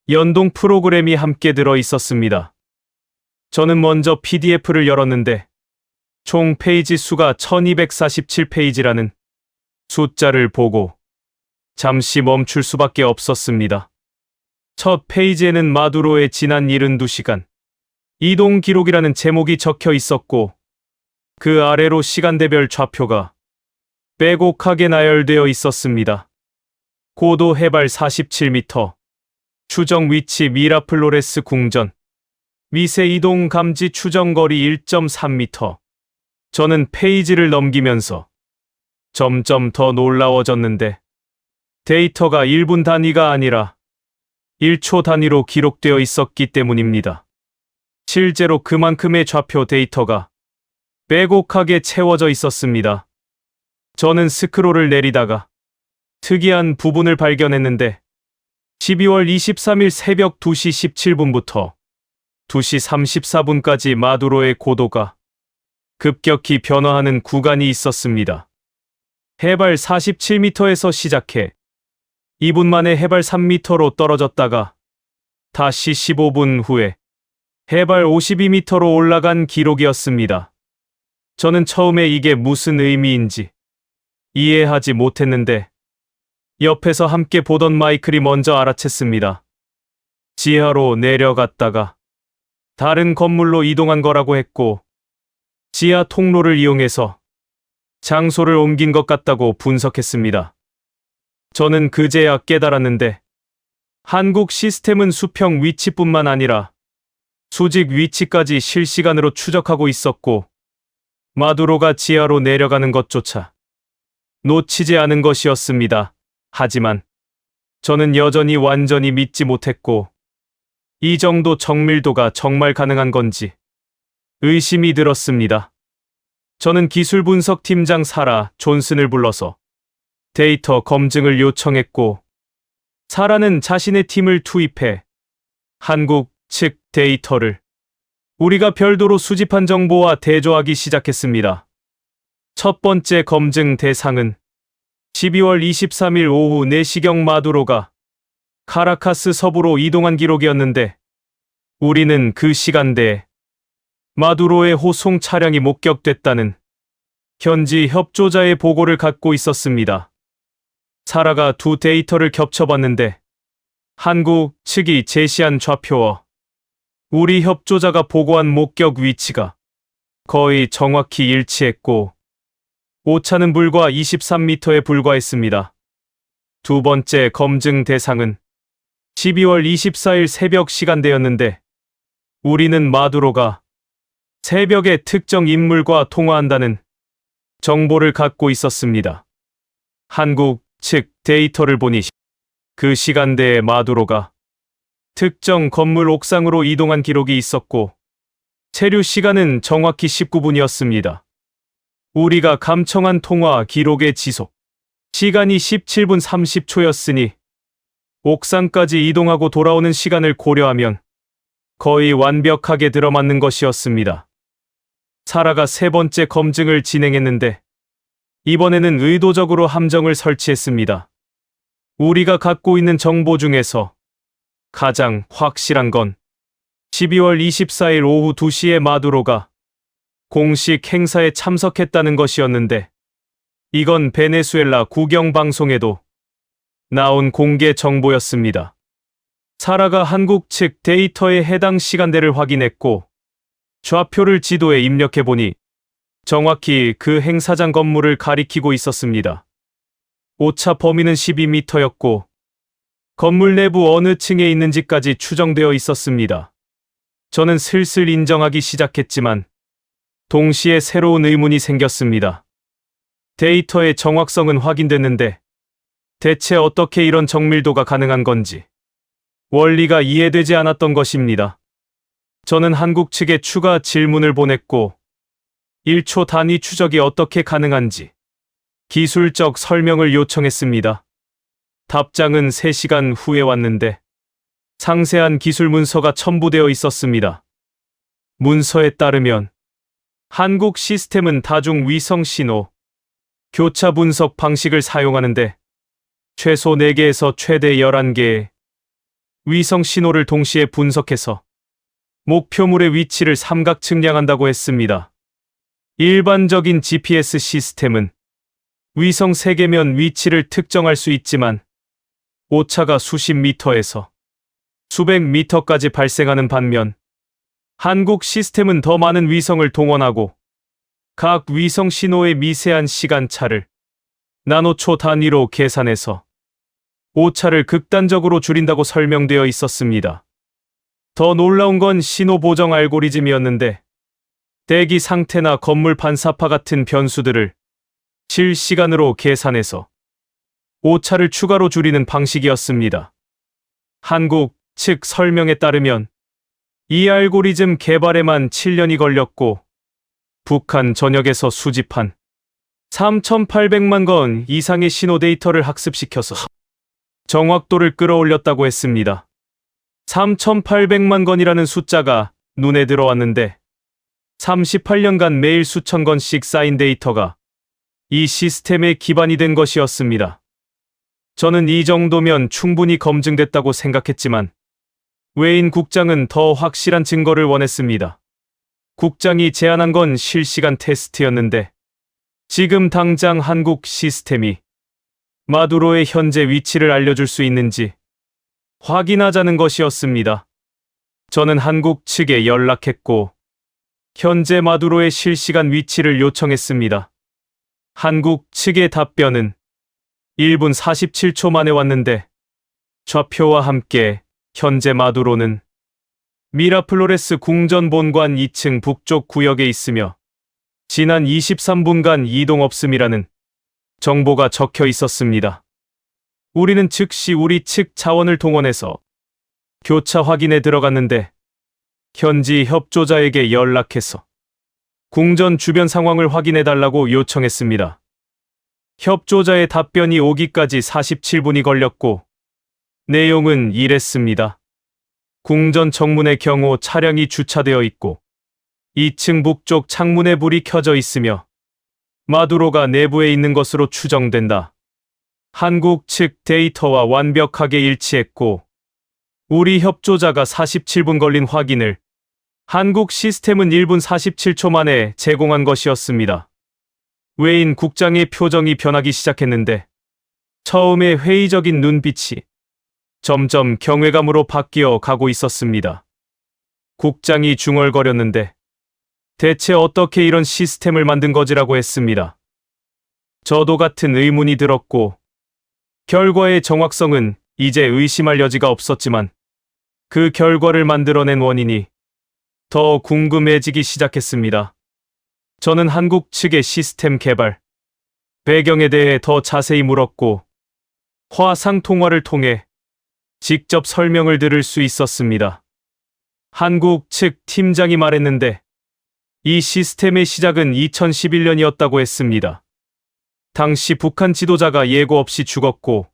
연동 프로그램이 함께 들어 있었습니다. 저는 먼저 PDF를 열었는데 총 페이지 수가 1247페이지라는 숫자를 보고 잠시 멈출 수밖에 없었습니다. 첫 페이지에는 마두로의 지난 72시간 이동 기록이라는 제목이 적혀 있었고 그 아래로 시간대별 좌표가 빼곡하게 나열되어 있었습니다. 고도 해발 47m, 추정 위치 미라플로레스 궁전, 미세 이동 감지 추정 거리 1.3m. 저는 페이지를 넘기면서 점점 더 놀라워졌는데 데이터가 1분 단위가 아니라 1초 단위로 기록되어 있었기 때문입니다. 실제로 그만큼의 좌표 데이터가 빼곡하게 채워져 있었습니다. 저는 스크롤을 내리다가 특이한 부분을 발견했는데 12월 23일 새벽 2시 17분부터 2시 34분까지 마두로의 고도가 급격히 변화하는 구간이 있었습니다. 해발 47m에서 시작해 2분 만에 해발 3m로 떨어졌다가 다시 15분 후에 해발 52m로 올라간 기록이었습니다. 저는 처음에 이게 무슨 의미인지 이해하지 못했는데 옆에서 함께 보던 마이클이 먼저 알아챘습니다. 지하로 내려갔다가 다른 건물로 이동한 거라고 했고 지하 통로를 이용해서 장소를 옮긴 것 같다고 분석했습니다. 저는 그제야 깨달았는데 한국 시스템은 수평 위치뿐만 아니라 수직 위치까지 실시간으로 추적하고 있었고 마두로가 지하로 내려가는 것조차 놓치지 않은 것이었습니다. 하지만 저는 여전히 완전히 믿지 못했고 이 정도 정밀도가 정말 가능한 건지 의심이 들었습니다. 저는 기술 분석 팀장 사라 존슨을 불러서 데이터 검증을 요청했고 사라는 자신의 팀을 투입해 한국 측 데이터를 우리가 별도로 수집한 정보와 대조하기 시작했습니다. 첫 번째 검증 대상은 12월 23일 오후 4시경 마두로가 카라카스 서부로 이동한 기록이었는데 우리는 그 시간대에 마두로의 호송 차량이 목격됐다는 현지 협조자의 보고를 갖고 있었습니다. 사라가 두 데이터를 겹쳐봤는데 한국 측이 제시한 좌표와 우리 협조자가 보고한 목격 위치가 거의 정확히 일치했고 오차는 불과 23m에 불과했습니다. 두 번째 검증 대상은 12월 24일 새벽 시간대였는데 우리는 마두로가 새벽에 특정 인물과 통화한다는 정보를 갖고 있었습니다. 한국 측 데이터를 보니 그 시간대에 마두로가 특정 건물 옥상으로 이동한 기록이 있었고 체류 시간은 정확히 19분이었습니다. 우리가 감청한 통화 기록의 지속 시간이 17분 30초였으니 옥상까지 이동하고 돌아오는 시간을 고려하면 거의 완벽하게 들어맞는 것이었습니다. 사라가 세 번째 검증을 진행했는데 이번에는 의도적으로 함정을 설치했습니다. 우리가 갖고 있는 정보 중에서 가장 확실한 건 12월 24일 오후 2시에 마두로가 공식 행사에 참석했다는 것이었는데 이건 베네수엘라 국영방송에도 나온 공개 정보였습니다. 사라가 한국 측 데이터의 해당 시간대를 확인했고 좌표를 지도에 입력해보니 정확히 그 행사장 건물을 가리키고 있었습니다. 오차 범위는 12m였고 건물 내부 어느 층에 있는지까지 추정되어 있었습니다. 저는 슬슬 인정하기 시작했지만 동시에 새로운 의문이 생겼습니다. 데이터의 정확성은 확인됐는데 대체 어떻게 이런 정밀도가 가능한 건지 원리가 이해되지 않았던 것입니다. 저는 한국 측에 추가 질문을 보냈고 1초 단위 추적이 어떻게 가능한지 기술적 설명을 요청했습니다. 답장은 3시간 후에 왔는데 상세한 기술 문서가 첨부되어 있었습니다. 문서에 따르면 한국 시스템은 다중 위성 신호, 교차 분석 방식을 사용하는데 최소 4개에서 최대 11개의 위성 신호를 동시에 분석해서 목표물의 위치를 삼각 측량한다고 했습니다. 일반적인 GPS 시스템은 위성 3개면 위치를 특정할 수 있지만 오차가 수십 미터에서 수백 미터까지 발생하는 반면 한국 시스템은 더 많은 위성을 동원하고 각 위성 신호의 미세한 시간차를 나노초 단위로 계산해서 오차를 극단적으로 줄인다고 설명되어 있었습니다. 더 놀라운 건 신호 보정 알고리즘이었는데 대기 상태나 건물 반사파 같은 변수들을 실시간으로 계산해서 오차를 추가로 줄이는 방식이었습니다. 한국 측 설명에 따르면 이 알고리즘 개발에만 7년이 걸렸고 북한 전역에서 수집한 3,800만 건 이상의 신호 데이터를 학습시켜서 정확도를 끌어올렸다고 했습니다. 3,800만 건이라는 숫자가 눈에 들어왔는데 38년간 매일 수천 건씩 쌓인 데이터가 이 시스템의 기반이 된 것이었습니다. 저는 이 정도면 충분히 검증됐다고 생각했지만 웨인 국장은 더 확실한 증거를 원했습니다. 국장이 제안한 건 실시간 테스트였는데 지금 당장 한국 시스템이 마두로의 현재 위치를 알려줄 수 있는지 확인하자는 것이었습니다. 저는 한국 측에 연락했고 현재 마두로의 실시간 위치를 요청했습니다. 한국 측의 답변은 1분 47초 만에 왔는데 좌표와 함께 현재 마두로는 미라플로레스 궁전 본관 2층 북쪽 구역에 있으며 지난 23분간 이동 없음이라는 정보가 적혀 있었습니다. 우리는 즉시 우리 측 자원을 동원해서 교차 확인에 들어갔는데 현지 협조자에게 연락해서 궁전 주변 상황을 확인해달라고 요청했습니다. 협조자의 답변이 오기까지 47분이 걸렸고 내용은 이랬습니다. 궁전 정문의 경호 차량이 주차되어 있고 2층 북쪽 창문에 불이 켜져 있으며 마두로가 내부에 있는 것으로 추정된다. 한국 측 데이터와 완벽하게 일치했고 우리 협조자가 47분 걸린 확인을 한국 시스템은 1분 47초 만에 제공한 것이었습니다. 웨인 국장의 표정이 변하기 시작했는데 처음에 회의적인 눈빛이 점점 경외감으로 바뀌어 가고 있었습니다. 국장이 중얼거렸는데 대체 어떻게 이런 시스템을 만든 거지라고 했습니다. 저도 같은 의문이 들었고 결과의 정확성은 이제 의심할 여지가 없었지만 그 결과를 만들어낸 원인이 더 궁금해지기 시작했습니다. 저는 한국 측의 시스템 개발 배경에 대해 더 자세히 물었고 화상 통화를 통해 직접 설명을 들을 수 있었습니다. 한국 측 팀장이 말했는데 이 시스템의 시작은 2011년이었다고 했습니다. 당시 북한 지도자가 예고 없이 죽었고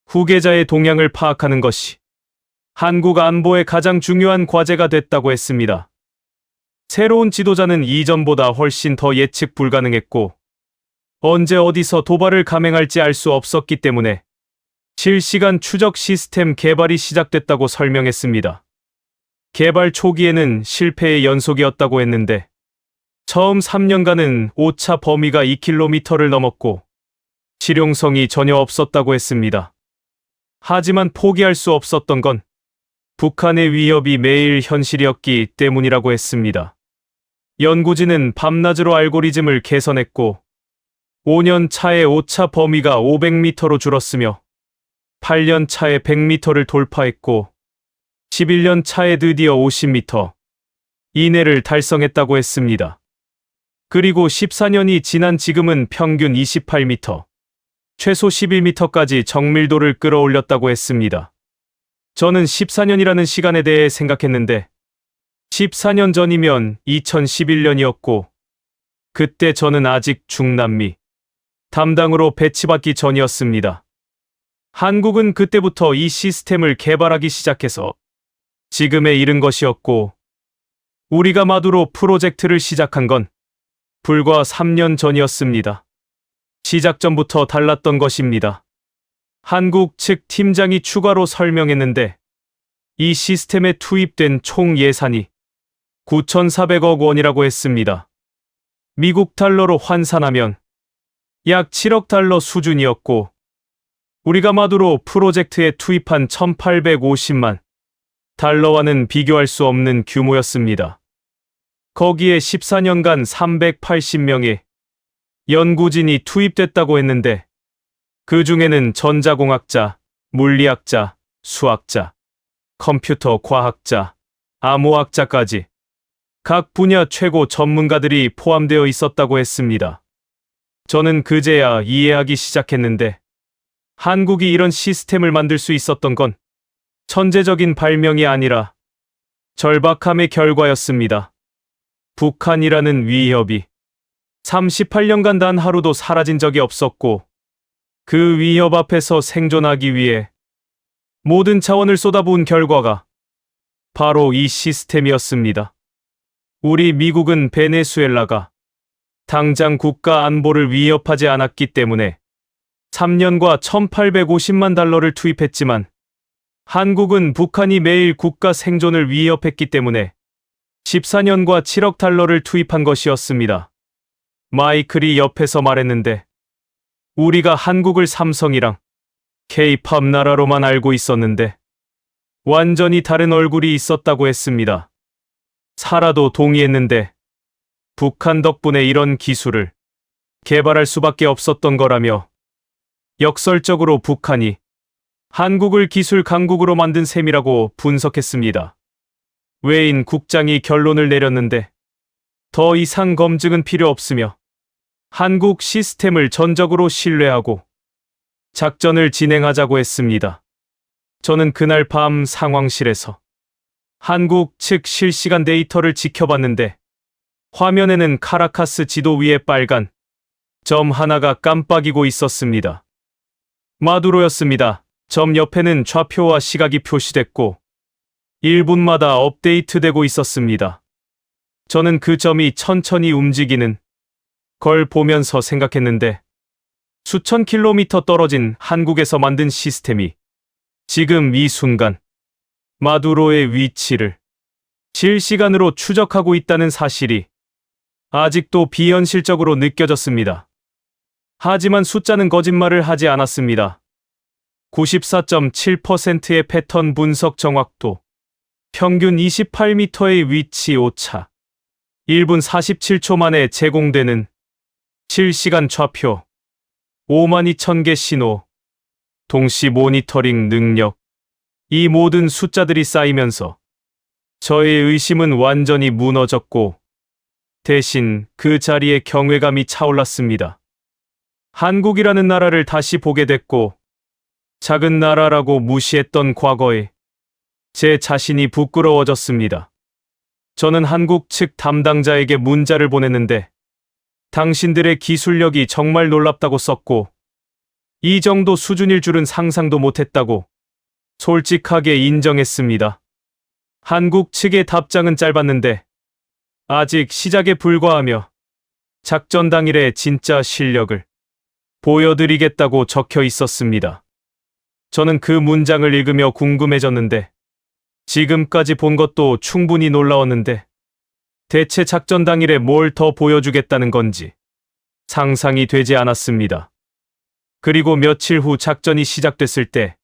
후계자의 동향을 파악하는 것이 한국 안보의 가장 중요한 과제가 됐다고 했습니다. 새로운 지도자는 이전보다 훨씬 더 예측 불가능했고 언제 어디서 도발을 감행할지 알 수 없었기 때문에 실시간 추적 시스템 개발이 시작됐다고 설명했습니다. 개발 초기에는 실패의 연속이었다고 했는데 처음 3년간은 오차 범위가 2km를 넘었고 실용성이 전혀 없었다고 했습니다. 하지만 포기할 수 없었던 건 북한의 위협이 매일 현실이었기 때문이라고 했습니다. 연구진은 밤낮으로 알고리즘을 개선했고 5년 차에 오차 범위가 500m로 줄었으며 8년 차에 100m를 돌파했고 11년 차에 드디어 50m 이내를 달성했다고 했습니다. 그리고 14년이 지난 지금은 평균 28m, 최소 11m까지 정밀도를 끌어올렸다고 했습니다. 저는 14년이라는 시간에 대해 생각했는데 14년 전이면 2011년이었고 그때 저는 아직 중남미 담당으로 배치받기 전이었습니다. 한국은 그때부터 이 시스템을 개발하기 시작해서 지금에 이른 것이었고 우리가 마두로 프로젝트를 시작한 건 불과 3년 전이었습니다. 시작 전부터 달랐던 것입니다. 한국 측 팀장이 추가로 설명했는데 이 시스템에 투입된 총 예산이 9,400억 원이라고 했습니다. 미국 달러로 환산하면 약 7억 달러 수준이었고 우리가 마두로 프로젝트에 투입한 1,850만 달러와는 비교할 수 없는 규모였습니다. 거기에 14년간 380명의 연구진이 투입됐다고 했는데 그 중에는 전자공학자, 물리학자, 수학자, 컴퓨터 과학자, 암호학자까지 각 분야 최고 전문가들이 포함되어 있었다고 했습니다. 저는 그제야 이해하기 시작했는데 한국이 이런 시스템을 만들 수 있었던 건 천재적인 발명이 아니라 절박함의 결과였습니다. 북한이라는 위협이 38년간 단 하루도 사라진 적이 없었고 그 위협 앞에서 생존하기 위해 모든 차원을 쏟아부은 결과가 바로 이 시스템이었습니다. 우리 미국은 베네수엘라가 당장 국가 안보를 위협하지 않았기 때문에 3년과 1,850만 달러를 투입했지만 한국은 북한이 매일 국가 생존을 위협했기 때문에 14년과 7억 달러를 투입한 것이었습니다. 마이클이 옆에서 말했는데 우리가 한국을 삼성이랑 K-팝 나라로만 알고 있었는데 완전히 다른 얼굴이 있었다고 했습니다. 사라도 동의했는데 북한 덕분에 이런 기술을 개발할 수밖에 없었던 거라며 역설적으로 북한이 한국을 기술 강국으로 만든 셈이라고 분석했습니다. 외인 국장이 결론을 내렸는데 더 이상 검증은 필요 없으며 한국 시스템을 전적으로 신뢰하고 작전을 진행하자고 했습니다. 저는 그날 밤 상황실에서 한국 측 실시간 데이터를 지켜봤는데 화면에는 카라카스 지도 위에 빨간 점 하나가 깜빡이고 있었습니다. 마두로였습니다. 점 옆에는 좌표와 시각이 표시됐고 1분마다 업데이트되고 있었습니다. 저는 그 점이 천천히 움직이는 걸 보면서 생각했는데 수천 킬로미터 떨어진 한국에서 만든 시스템이 지금 이 순간 마두로의 위치를 실시간으로 추적하고 있다는 사실이 아직도 비현실적으로 느껴졌습니다. 하지만 숫자는 거짓말을 하지 않았습니다. 94.7%의 패턴 분석 정확도, 평균 28m의 위치 오차, 1분 47초 만에 제공되는 실시간 좌표, 52,000개 신호, 동시 모니터링 능력, 이 모든 숫자들이 쌓이면서 저의 의심은 완전히 무너졌고 대신 그 자리에 경외감이 차올랐습니다. 한국이라는 나라를 다시 보게 됐고 작은 나라라고 무시했던 과거에 제 자신이 부끄러워졌습니다. 저는 한국 측 담당자에게 문자를 보냈는데 당신들의 기술력이 정말 놀랍다고 썼고 이 정도 수준일 줄은 상상도 못했다고 솔직하게 인정했습니다. 한국 측의 답장은 짧았는데 아직 시작에 불과하며 작전 당일의 진짜 실력을 보여드리겠다고 적혀 있었습니다. 저는 그 문장을 읽으며 궁금해졌는데 지금까지 본 것도 충분히 놀라웠는데 대체 작전 당일에 뭘 더 보여주겠다는 건지 상상이 되지 않았습니다. 그리고 며칠 후 작전이 시작됐을 때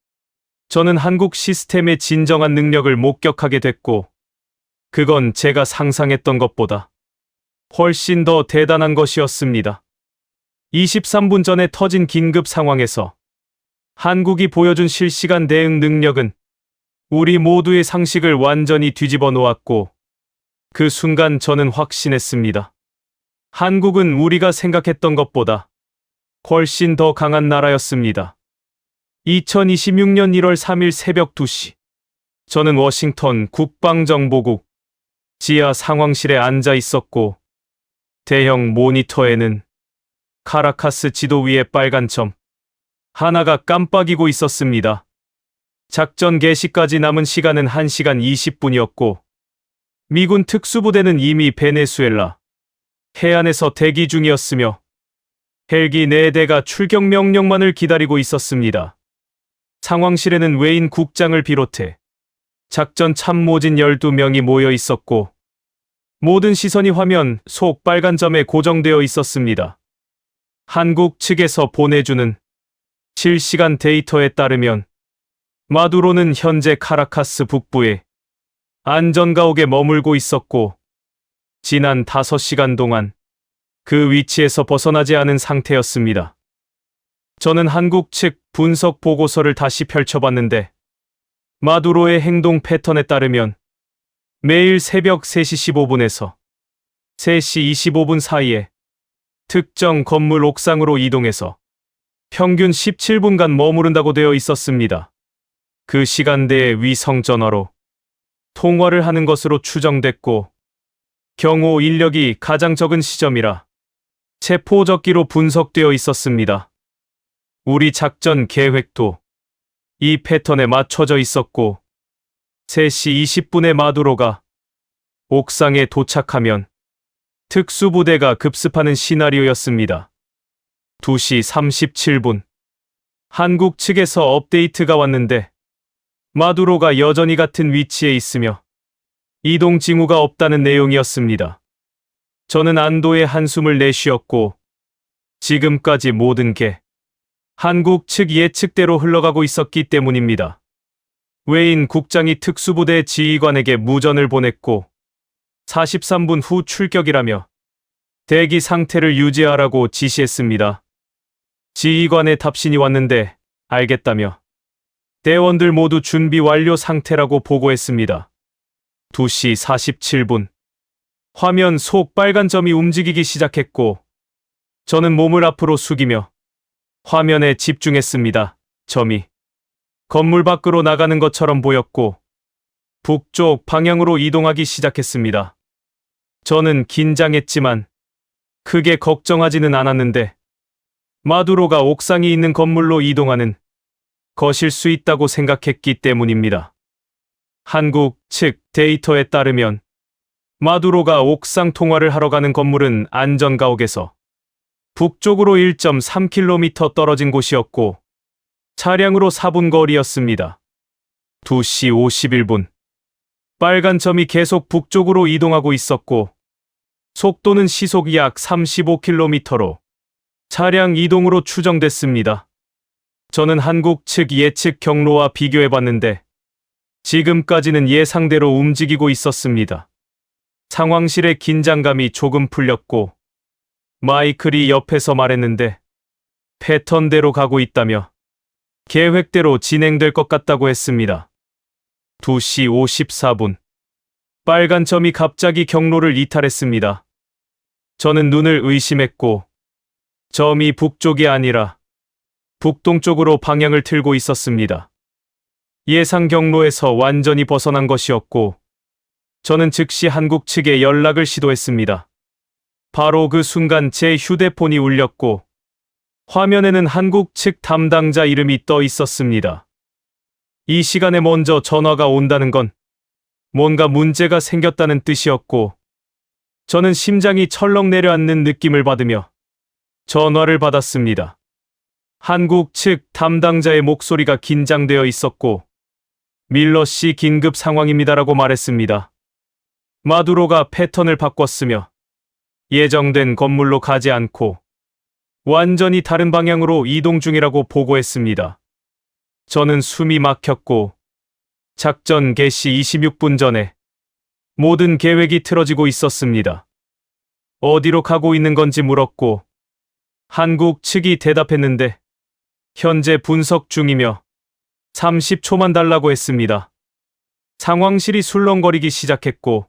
저는 한국 시스템의 진정한 능력을 목격하게 됐고 그건 제가 상상했던 것보다 훨씬 더 대단한 것이었습니다. 23분 전에 터진 긴급 상황에서 한국이 보여준 실시간 대응 능력은 우리 모두의 상식을 완전히 뒤집어 놓았고, 그 순간 저는 확신했습니다. 한국은 우리가 생각했던 것보다 훨씬 더 강한 나라였습니다. 2026년 1월 3일 새벽 2시, 저는 워싱턴 국방정보국 지하 상황실에 앉아 있었고, 대형 모니터에는 카라카스 지도 위에 빨간 점 하나가 깜빡이고 있었습니다. 작전 개시까지 남은 시간은 1시간 20분이었고, 미군 특수부대는 이미 베네수엘라 해안에서 대기 중이었으며 헬기 4대가 출격 명령만을 기다리고 있었습니다. 상황실에는 웨인 국장을 비롯해 작전 참모진 12명이 모여 있었고, 모든 시선이 화면 속 빨간 점에 고정되어 있었습니다. 한국 측에서 보내주는 실시간 데이터에 따르면 마두로는 현재 카라카스 북부에 안전가옥에 머물고 있었고, 지난 5시간 동안 그 위치에서 벗어나지 않은 상태였습니다. 저는 한국 측 분석 보고서를 다시 펼쳐봤는데, 마두로의 행동 패턴에 따르면 매일 새벽 3시 15분에서 3시 25분 사이에 특정 건물 옥상으로 이동해서 평균 17분간 머무른다고 되어 있었습니다. 그 시간대에 위성 전화로 통화를 하는 것으로 추정됐고, 경호 인력이 가장 적은 시점이라 체포적기로 분석되어 있었습니다. 우리 작전 계획도 이 패턴에 맞춰져 있었고, 3시 20분에 마두로가 옥상에 도착하면 특수부대가 급습하는 시나리오였습니다. 2시 37분, 한국 측에서 업데이트가 왔는데 마두로가 여전히 같은 위치에 있으며 이동 징후가 없다는 내용이었습니다. 저는 안도의 한숨을 내쉬었고, 지금까지 모든 게 한국 측 예측대로 흘러가고 있었기 때문입니다. 웨인 국장이 특수부대 지휘관에게 무전을 보냈고, 43분 후 출격이라며 대기 상태를 유지하라고 지시했습니다. 지휘관의 답신이 왔는데 알겠다며 대원들 모두 준비 완료 상태라고 보고했습니다. 2시 47분, 화면 속 빨간 점이 움직이기 시작했고, 저는 몸을 앞으로 숙이며 화면에 집중했습니다. 점이 건물 밖으로 나가는 것처럼 보였고, 북쪽 방향으로 이동하기 시작했습니다. 저는 긴장했지만 크게 걱정하지는 않았는데, 마두로가 옥상이 있는 건물로 이동하는 것일 수 있다고 생각했기 때문입니다. 한국 측 데이터에 따르면 마두로가 옥상 통화를 하러 가는 건물은 안전가옥에서 북쪽으로 1.3km 떨어진 곳이었고, 차량으로 4분 거리였습니다. 2시 51분, 빨간 점이 계속 북쪽으로 이동하고 있었고, 속도는 시속 약 35km로 차량 이동으로 추정됐습니다. 저는 한국 측 예측 경로와 비교해봤는데 지금까지는 예상대로 움직이고 있었습니다. 상황실의 긴장감이 조금 풀렸고, 마이클이 옆에서 말했는데 패턴대로 가고 있다며 계획대로 진행될 것 같다고 했습니다. 2시 54분, 빨간 점이 갑자기 경로를 이탈했습니다. 저는 눈을 의심했고, 점이 북쪽이 아니라 북동쪽으로 방향을 틀고 있었습니다. 예상 경로에서 완전히 벗어난 것이었고, 저는 즉시 한국 측에 연락을 시도했습니다. 바로 그 순간 제 휴대폰이 울렸고, 화면에는 한국 측 담당자 이름이 떠 있었습니다. 이 시간에 먼저 전화가 온다는 건 뭔가 문제가 생겼다는 뜻이었고, 저는 심장이 철렁 내려앉는 느낌을 받으며 전화를 받았습니다. 한국 측 담당자의 목소리가 긴장되어 있었고, 밀러 씨 긴급 상황입니다라고 말했습니다. 마두로가 패턴을 바꿨으며 예정된 건물로 가지 않고 완전히 다른 방향으로 이동 중이라고 보고했습니다. 저는 숨이 막혔고, 작전 개시 26분 전에 모든 계획이 틀어지고 있었습니다. 어디로 가고 있는 건지 물었고, 한국 측이 대답했는데 현재 분석 중이며 30초만 달라고 했습니다. 상황실이 술렁거리기 시작했고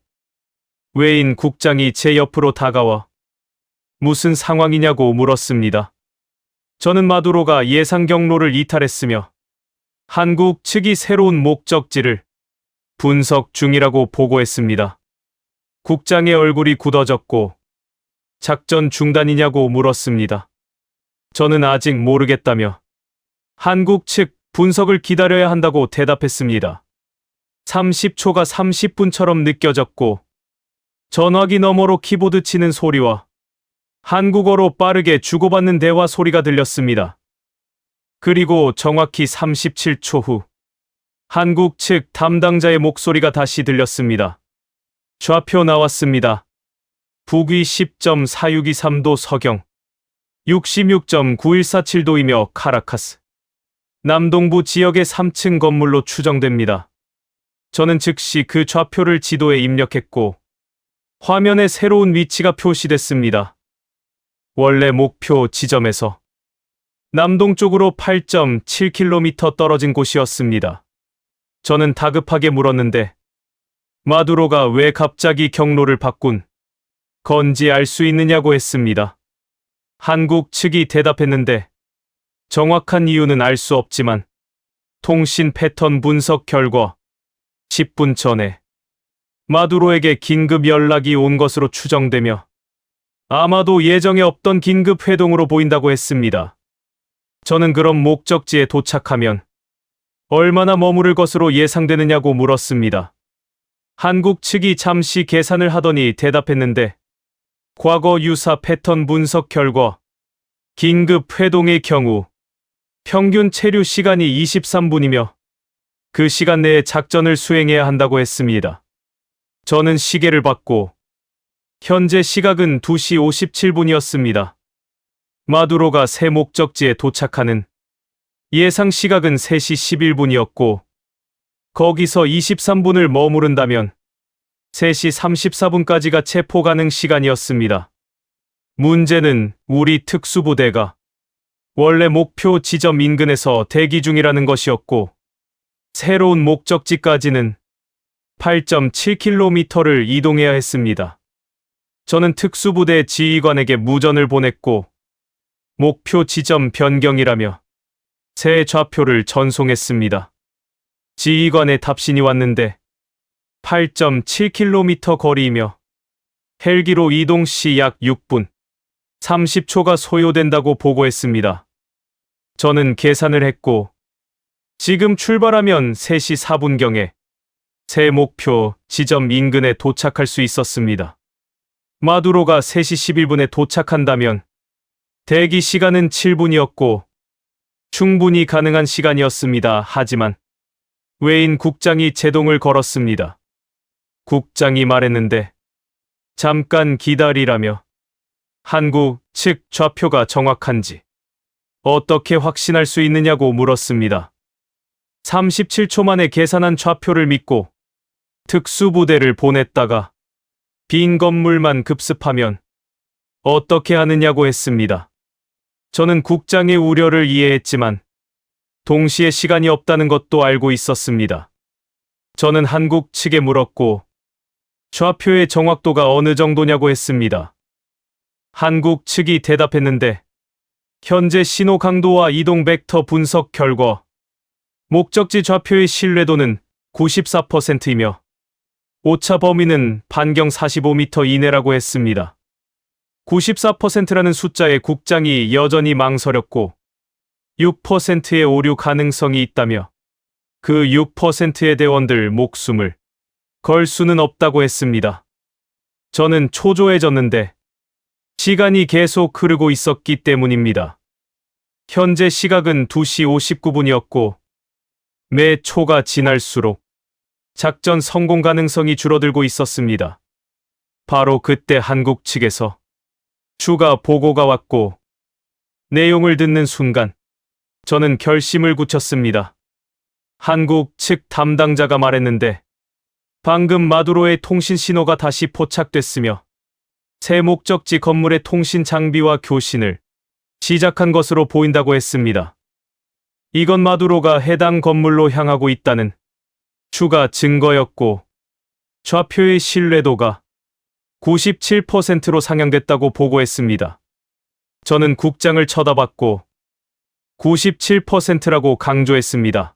외인 국장이 제 옆으로 다가와 무슨 상황이냐고 물었습니다. 저는 마두로가 예상 경로를 이탈했으며 한국 측이 새로운 목적지를 분석 중이라고 보고했습니다. 국장의 얼굴이 굳어졌고 작전 중단이냐고 물었습니다. 저는 아직 모르겠다며 한국 측 분석을 기다려야 한다고 대답했습니다. 30초가 30분처럼 느껴졌고 전화기 너머로 키보드 치는 소리와 한국어로 빠르게 주고받는 대화 소리가 들렸습니다. 그리고 정확히 37초 후 한국 측 담당자의 목소리가 다시 들렸습니다. 좌표 나왔습니다. 북위 10.4623도 서경, 66.9147도이며 카라카스, 남동부 지역의 3층 건물로 추정됩니다. 저는 즉시 그 좌표를 지도에 입력했고 화면에 새로운 위치가 표시됐습니다. 원래 목표 지점에서 남동쪽으로 8.7km 떨어진 곳이었습니다. 저는 다급하게 물었는데 마두로가 왜 갑자기 경로를 바꾼 건지 알 수 있느냐고 했습니다. 한국 측이 대답했는데 정확한 이유는 알 수 없지만 통신 패턴 분석 결과 10분 전에 마두로에게 긴급 연락이 온 것으로 추정되며 아마도 예정에 없던 긴급 회동으로 보인다고 했습니다. 저는 그럼 목적지에 도착하면 얼마나 머무를 것으로 예상되느냐고 물었습니다. 한국 측이 잠시 계산을 하더니 대답했는데 과거 유사 패턴 분석 결과 긴급 회동의 경우 평균 체류 시간이 23분이며 그 시간 내에 작전을 수행해야 한다고 했습니다. 저는 시계를 봤고 현재 시각은 2시 57분이었습니다. 마두로가 새 목적지에 도착하는 예상 시각은 3시 11분이었고 거기서 23분을 머무른다면 3시 34분까지가 체포 가능 시간이었습니다. 문제는 우리 특수부대가 원래 목표 지점 인근에서 대기 중이라는 것이었고 새로운 목적지까지는 8.7km를 이동해야 했습니다. 저는 특수부대 지휘관에게 무전을 보냈고 목표 지점 변경이라며 새 좌표를 전송했습니다. 지휘관의 답신이 왔는데 8.7km 거리이며 헬기로 이동 시 약 6분 30초가 소요된다고 보고했습니다. 저는 계산을 했고 지금 출발하면 3시 4분경에 새 목표 지점 인근에 도착할 수 있었습니다. 마두로가 3시 11분에 도착한다면 대기 시간은 7분이었고 충분히 가능한 시간이었습니다. 하지만 외인 국장이 제동을 걸었습니다. 국장이 말했는데 잠깐 기다리라며 한국 측 좌표가 정확한지 어떻게 확신할 수 있느냐고 물었습니다. 37초 만에 계산한 좌표를 믿고 특수부대를 보냈다가 빈 건물만 급습하면 어떻게 하느냐고 했습니다. 저는 국장의 우려를 이해했지만 동시에 시간이 없다는 것도 알고 있었습니다. 저는 한국 측에 물었고 좌표의 정확도가 어느 정도냐고 했습니다. 한국 측이 대답했는데 현재 신호 강도와 이동 벡터 분석 결과 목적지 좌표의 신뢰도는 94%이며 오차 범위는 반경 45m 이내라고 했습니다. 94%라는 숫자에 국장이 여전히 망설였고 6%의 오류 가능성이 있다며 그 6%의 대원들 목숨을 걸 수는 없다고 했습니다. 저는 초조해졌는데 시간이 계속 흐르고 있었기 때문입니다. 현재 시각은 2시 59분이었고 매 초가 지날수록 작전 성공 가능성이 줄어들고 있었습니다. 바로 그때 한국 측에서 추가 보고가 왔고 내용을 듣는 순간 저는 결심을 굳혔습니다. 한국 측 담당자가 말했는데 방금 마두로의 통신 신호가 다시 포착됐으며 새 목적지 건물의 통신 장비와 교신을 시작한 것으로 보인다고 했습니다. 이건 마두로가 해당 건물로 향하고 있다는 추가 증거였고 좌표의 신뢰도가 97%로 상향됐다고 보고했습니다. 저는 국장을 쳐다봤고 97%라고 강조했습니다.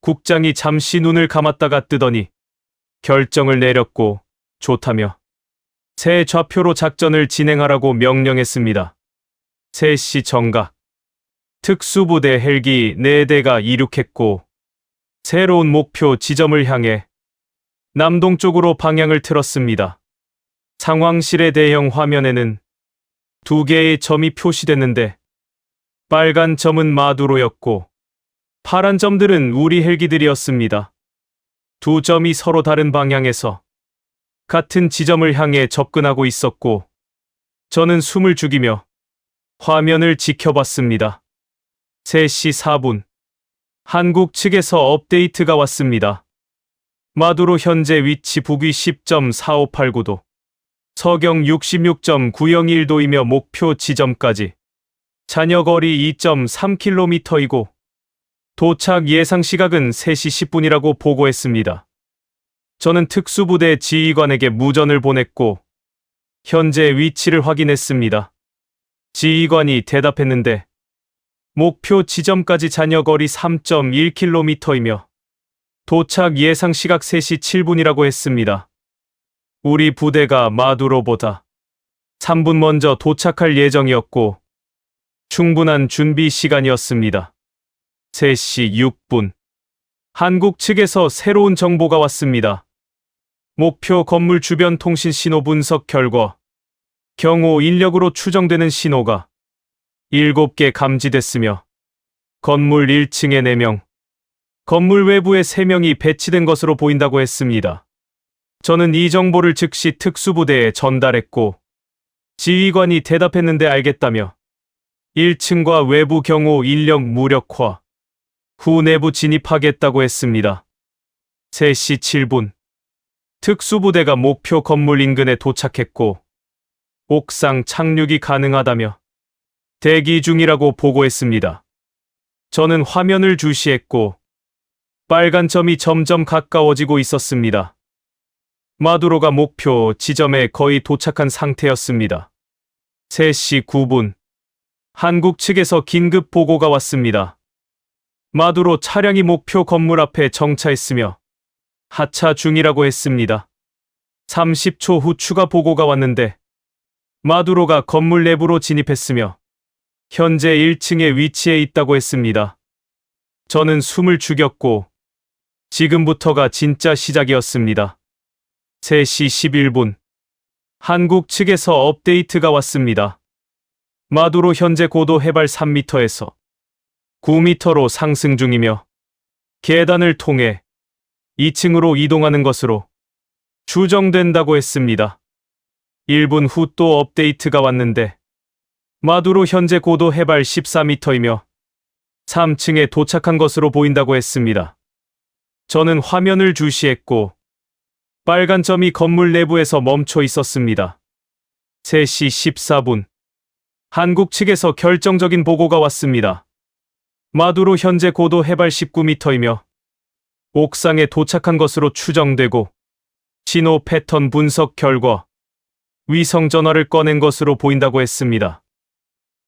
국장이 잠시 눈을 감았다가 뜨더니 결정을 내렸고 좋다며 새 좌표로 작전을 진행하라고 명령했습니다. 3시 정각 특수부대 헬기 4대가 이륙했고 새로운 목표 지점을 향해 남동쪽으로 방향을 틀었습니다. 상황실의 대형 화면에는 2개의 점이 표시됐는데 빨간 점은 마두로였고 파란 점들은 우리 헬기들이었습니다. 2점이 서로 다른 방향에서 같은 지점을 향해 접근하고 있었고 저는 숨을 죽이며 화면을 지켜봤습니다. 3시 4분 한국 측에서 업데이트가 왔습니다. 마두로 현재 위치 북위 10.4589도, 서경 66.901도이며 목표 지점까지 잔여거리 2.3km이고 도착 예상 시각은 3시 10분이라고 보고했습니다. 저는 특수부대 지휘관에게 무전을 보냈고 현재 위치를 확인했습니다. 지휘관이 대답했는데 목표 지점까지 잔여거리 3.1km이며 도착 예상 시각 3시 7분이라고 했습니다. 우리 부대가 마두로보다 3분 먼저 도착할 예정이었고 충분한 준비 시간이었습니다. 3시 6분 한국 측에서 새로운 정보가 왔습니다. 목표 건물 주변 통신 신호 분석 결과 경호 인력으로 추정되는 신호가 7개 감지됐으며 건물 1층에 4명, 건물 외부에 3명이 배치된 것으로 보인다고 했습니다. 저는 이 정보를 즉시 특수부대에 전달했고 지휘관이 대답했는데 알겠다며 1층과 외부 경호 인력 무력화 후 내부 진입하겠다고 했습니다. 3시 7분 특수부대가 목표 건물 인근에 도착했고 옥상 착륙이 가능하다며 대기 중이라고 보고했습니다. 저는 화면을 주시했고 빨간 점이 점점 가까워지고 있었습니다. 마두로가 목표 지점에 거의 도착한 상태였습니다. 3시 9분 한국 측에서 긴급 보고가 왔습니다. 마두로 차량이 목표 건물 앞에 정차했으며 하차 중이라고 했습니다. 30초 후 추가 보고가 왔는데 마두로가 건물 내부로 진입했으며 현재 1층에 위치해 있다고 했습니다. 저는 숨을 죽였고 지금부터가 진짜 시작이었습니다. 3시 11분 한국 측에서 업데이트가 왔습니다. 마두로 현재 고도 해발 3m에서 9m로 상승 중이며 계단을 통해 2층으로 이동하는 것으로 추정된다고 했습니다. 1분 후 또 업데이트가 왔는데 마두로 현재 고도 해발 14m이며 3층에 도착한 것으로 보인다고 했습니다. 저는 화면을 주시했고 빨간 점이 건물 내부에서 멈춰 있었습니다. 3시 14분 한국 측에서 결정적인 보고가 왔습니다. 마두로 현재 고도 해발 19m이며 옥상에 도착한 것으로 추정되고 신호 패턴 분석 결과 위성 전화를 꺼낸 것으로 보인다고 했습니다.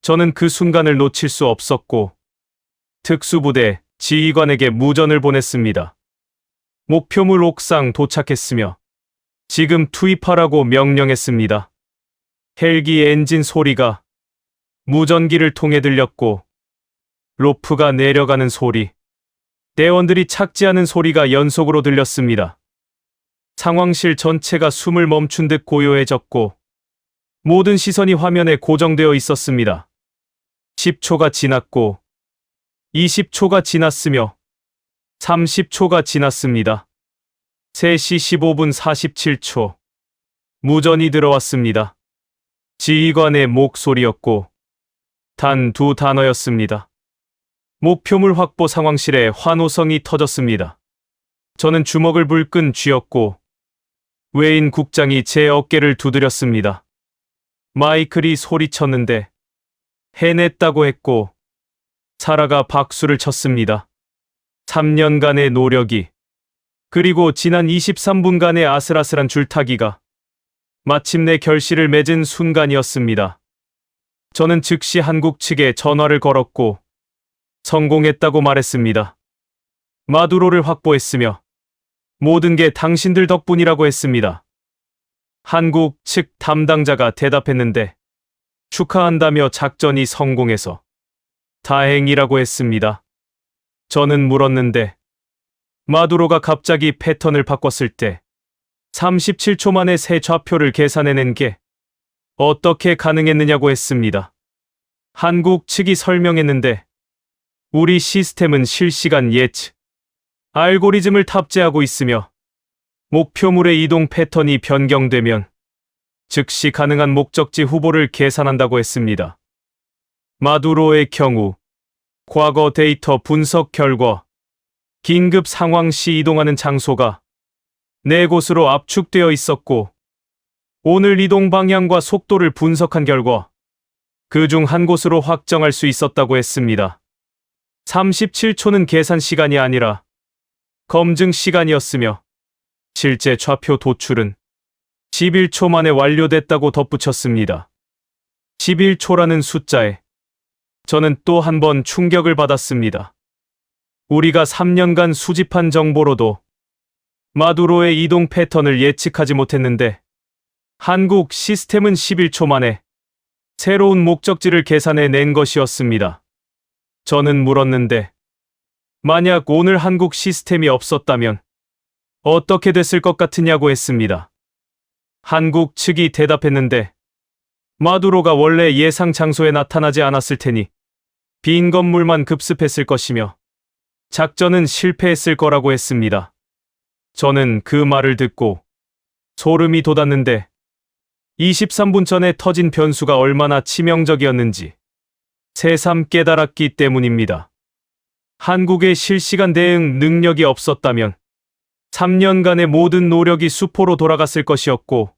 저는 그 순간을 놓칠 수 없었고 특수부대 지휘관에게 무전을 보냈습니다. 목표물 옥상 도착했으며 지금 투입하라고 명령했습니다. 헬기 엔진 소리가 무전기를 통해 들렸고 로프가 내려가는 소리, 대원들이 착지하는 소리가 연속으로 들렸습니다. 상황실 전체가 숨을 멈춘 듯 고요해졌고 모든 시선이 화면에 고정되어 있었습니다. 10초가 지났고 20초가 지났으며 30초가 지났습니다. 3시 15분 47초 무전이 들어왔습니다. 지휘관의 목소리였고 단 2단어였습니다. 목표물 확보 상황실에 환호성이 터졌습니다. 저는 주먹을 불끈 쥐었고 외인 국장이 제 어깨를 두드렸습니다. 마이클이 소리쳤는데 해냈다고 했고 사라가 박수를 쳤습니다. 3년간의 노력이 그리고 지난 23분간의 아슬아슬한 줄타기가 마침내 결실을 맺은 순간이었습니다. 저는 즉시 한국 측에 전화를 걸었고 성공했다고 말했습니다. 마두로를 확보했으며 모든 게 당신들 덕분이라고 했습니다. 한국 측 담당자가 대답했는데 축하한다며 작전이 성공해서 다행이라고 했습니다. 저는 물었는데 마두로가 갑자기 패턴을 바꿨을 때 37초 만에 새 좌표를 계산해낸 게 어떻게 가능했느냐고 했습니다. 한국 측이 설명했는데 우리 시스템은 실시간 예측 알고리즘을 탑재하고 있으며 목표물의 이동 패턴이 변경되면 즉시 가능한 목적지 후보를 계산한다고 했습니다. 마두로의 경우 과거 데이터 분석 결과 긴급 상황 시 이동하는 장소가 4곳으로 압축되어 있었고 오늘 이동 방향과 속도를 분석한 결과 그중 한 곳으로 확정할 수 있었다고 했습니다. 37초는 계산 시간이 아니라 검증 시간이었으며 실제 좌표 도출은 11초 만에 완료됐다고 덧붙였습니다. 11초라는 숫자에 저는 또 한 번 충격을 받았습니다. 우리가 3년간 수집한 정보로도 마두로의 이동 패턴을 예측하지 못했는데 한국 시스템은 11초 만에 새로운 목적지를 계산해 낸 것이었습니다. 저는 물었는데 만약 오늘 한국 시스템이 없었다면 어떻게 됐을 것 같으냐고 했습니다. 한국 측이 대답했는데 마두로가 원래 예상 장소에 나타나지 않았을 테니 빈 건물만 급습했을 것이며 작전은 실패했을 거라고 했습니다. 저는 그 말을 듣고 소름이 돋았는데 23분 전에 터진 변수가 얼마나 치명적이었는지 새삼 깨달았기 때문입니다. 한국의 실시간 대응 능력이 없었다면 3년간의 모든 노력이 수포로 돌아갔을 것이었고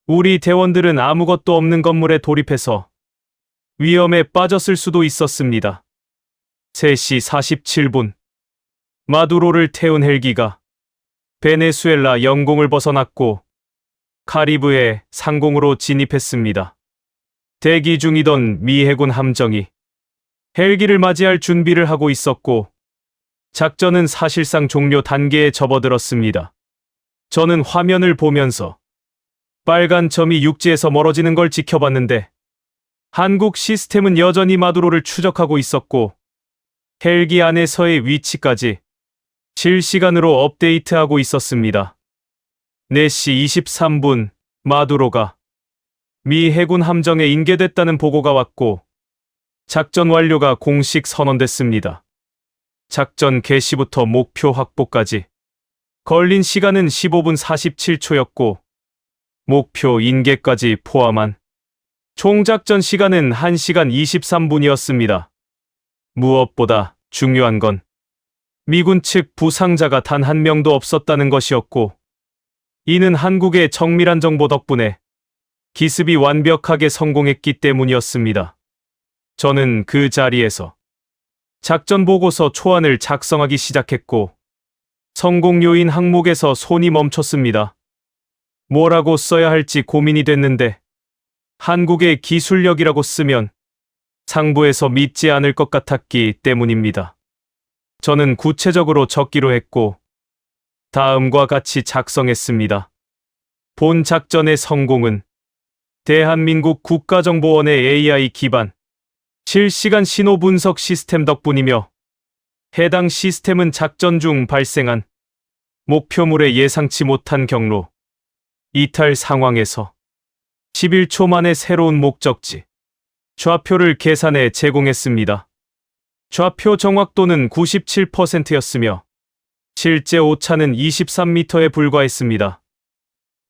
우리 대원들은 아무것도 없는 건물에 돌입해서 위험에 빠졌을 수도 있었습니다. 3시 47분 마두로를 태운 헬기가 베네수엘라 영공을 벗어났고 카리브해 상공으로 진입했습니다. 대기 중이던 미 해군 함정이 헬기를 맞이할 준비를 하고 있었고 작전은 사실상 종료 단계에 접어들었습니다. 저는 화면을 보면서 빨간 점이 육지에서 멀어지는 걸 지켜봤는데 한국 시스템은 여전히 마두로를 추적하고 있었고 헬기 안에서의 위치까지 실시간으로 업데이트하고 있었습니다. 4시 23분 마두로가 미 해군 함정에 인계됐다는 보고가 왔고 작전 완료가 공식 선언됐습니다. 작전 개시부터 목표 확보까지 걸린 시간은 15분 47초였고 목표 인계까지 포함한 총 작전 시간은 1시간 23분이었습니다. 무엇보다 중요한 건 미군 측 부상자가 단 한 명도 없었다는 것이었고 이는 한국의 정밀한 정보 덕분에 기습이 완벽하게 성공했기 때문이었습니다. 저는 그 자리에서 작전 보고서 초안을 작성하기 시작했고 성공 요인 항목에서 손이 멈췄습니다. 뭐라고 써야 할지 고민이 됐는데 한국의 기술력이라고 쓰면 상부에서 믿지 않을 것 같았기 때문입니다. 저는 구체적으로 적기로 했고 다음과 같이 작성했습니다. 본 작전의 성공은 대한민국 국가정보원의 AI 기반 실시간 신호 분석 시스템 덕분이며 해당 시스템은 작전 중 발생한 목표물의 예상치 못한 경로, 이탈 상황에서 11초 만에 새로운 목적지, 좌표를 계산해 제공했습니다. 좌표 정확도는 97%였으며 실제 오차는 23m에 불과했습니다.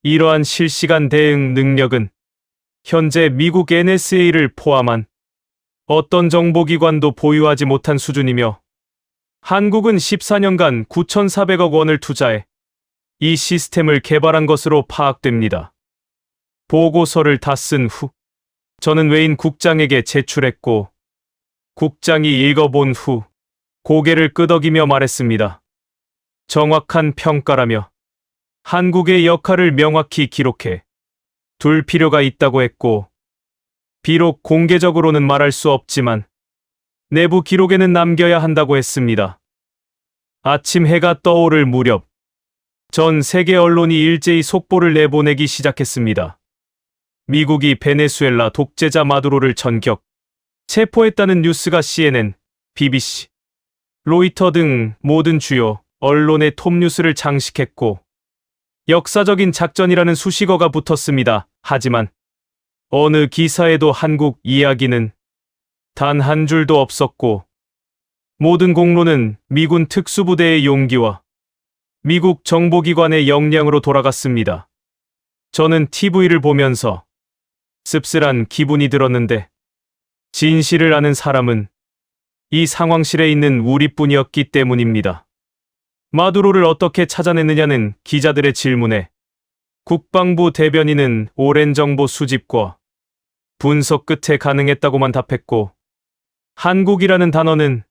이러한 실시간 대응 능력은 현재 미국 NSA를 포함한 어떤 정보기관도 보유하지 못한 수준이며 한국은 14년간 9,400억 원을 투자해 이 시스템을 개발한 것으로 파악됩니다. 보고서를 다 쓴 후 저는 외인 국장에게 제출했고 국장이 읽어본 후 고개를 끄덕이며 말했습니다. 정확한 평가라며 한국의 역할을 명확히 기록해 둘 필요가 있다고 했고, 비록 공개적으로는 말할 수 없지만 내부 기록에는 남겨야 한다고 했습니다. 아침 해가 떠오를 무렵 전 세계 언론이 일제히 속보를 내보내기 시작했습니다. 미국이 베네수엘라 독재자 마두로를 전격 체포했다는 뉴스가 CNN, BBC, 로이터 등 모든 주요 언론의 톱뉴스를 장식했고 역사적인 작전이라는 수식어가 붙었습니다. 하지만 어느 기사에도 한국 이야기는 단 한 줄도 없었고 모든 공로는 미군 특수부대의 용기와 미국 정보기관의 역량으로 돌아갔습니다. 저는 TV를 보면서 씁쓸한 기분이 들었는데 진실을 아는 사람은 이 상황실에 있는 우리뿐이었기 때문입니다. 마두로를 어떻게 찾아냈느냐는 기자들의 질문에 국방부 대변인은 오랜 정보 수집과 분석 끝에 가능했다고만 답했고 한국이라는 단어는